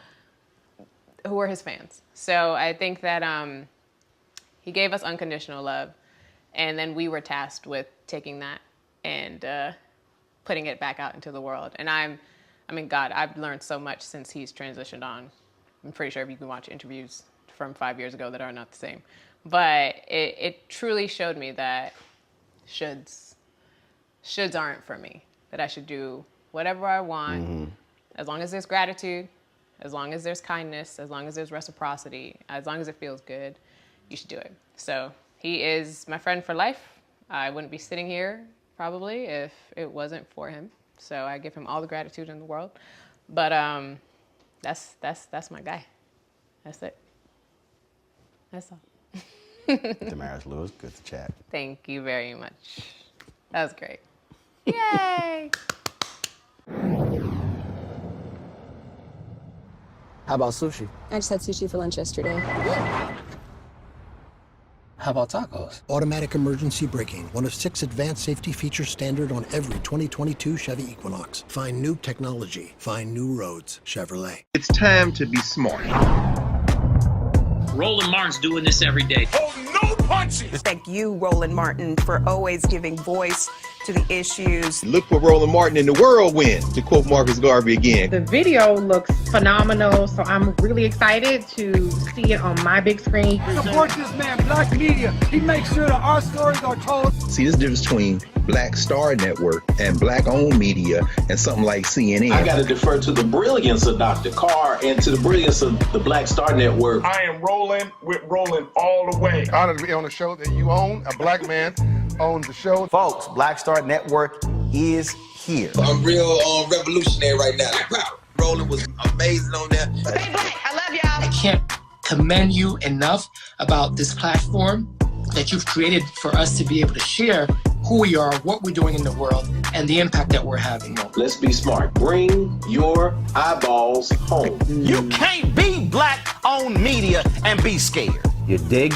[SPEAKER 3] who were his fans. So I think that he gave us unconditional love, and then we were tasked with taking that and putting it back out into the world. And God, I've learned so much since he's transitioned on. I'm pretty sure if you can watch interviews from 5 years ago that are not the same. But it truly showed me that shoulds aren't for me, that I should do whatever I want, as long as there's gratitude, as long as there's kindness, as long as there's reciprocity, as long as it feels good, you should do it. So he is my friend for life. I wouldn't be sitting here probably if it wasn't for him. So I give him all the gratitude in the world. But that's my guy. That's it. That's all.
[SPEAKER 2] Damaris Lewis, good to chat.
[SPEAKER 3] Thank you very much. That was great. Yay!
[SPEAKER 5] How about sushi?
[SPEAKER 10] I just had sushi for lunch yesterday.
[SPEAKER 5] How about tacos?
[SPEAKER 11] Automatic emergency braking, one of 6 advanced safety features standard on every 2022 Chevy Equinox. Find new technology. Find new roads. Chevrolet.
[SPEAKER 12] It's time to be smart.
[SPEAKER 13] Roland Martin's doing this every day.
[SPEAKER 14] Oh, no punches! Thank you, Roland Martin, for always giving voice to the issues.
[SPEAKER 12] Look for Roland Martin in the whirlwind, to quote Marcus Garvey again.
[SPEAKER 15] The video looks phenomenal, so I'm really excited to see it on my big screen.
[SPEAKER 16] Support this man, Black Media. He makes sure that our stories are told.
[SPEAKER 12] See, this difference between Black Star Network and Black-owned media and something like CNN.
[SPEAKER 17] I got to defer to the brilliance of Dr. Carr and to the brilliance of the Black Star Network.
[SPEAKER 16] I am rolling with Roland all the way. Honored to be on a show that you own. A black man owns the show.
[SPEAKER 18] Folks, Black Star Network is here.
[SPEAKER 19] I'm real revolutionary right now.
[SPEAKER 13] Roland was amazing on there.
[SPEAKER 14] Stay black. I love y'all.
[SPEAKER 5] I can't commend you enough about this platform that you've created for us to be able to share who we are, what we're doing in the world, and the impact that we're having.
[SPEAKER 17] Let's be smart. Bring your eyeballs home.
[SPEAKER 18] You can't be black-owned media and be scared.
[SPEAKER 19] You dig?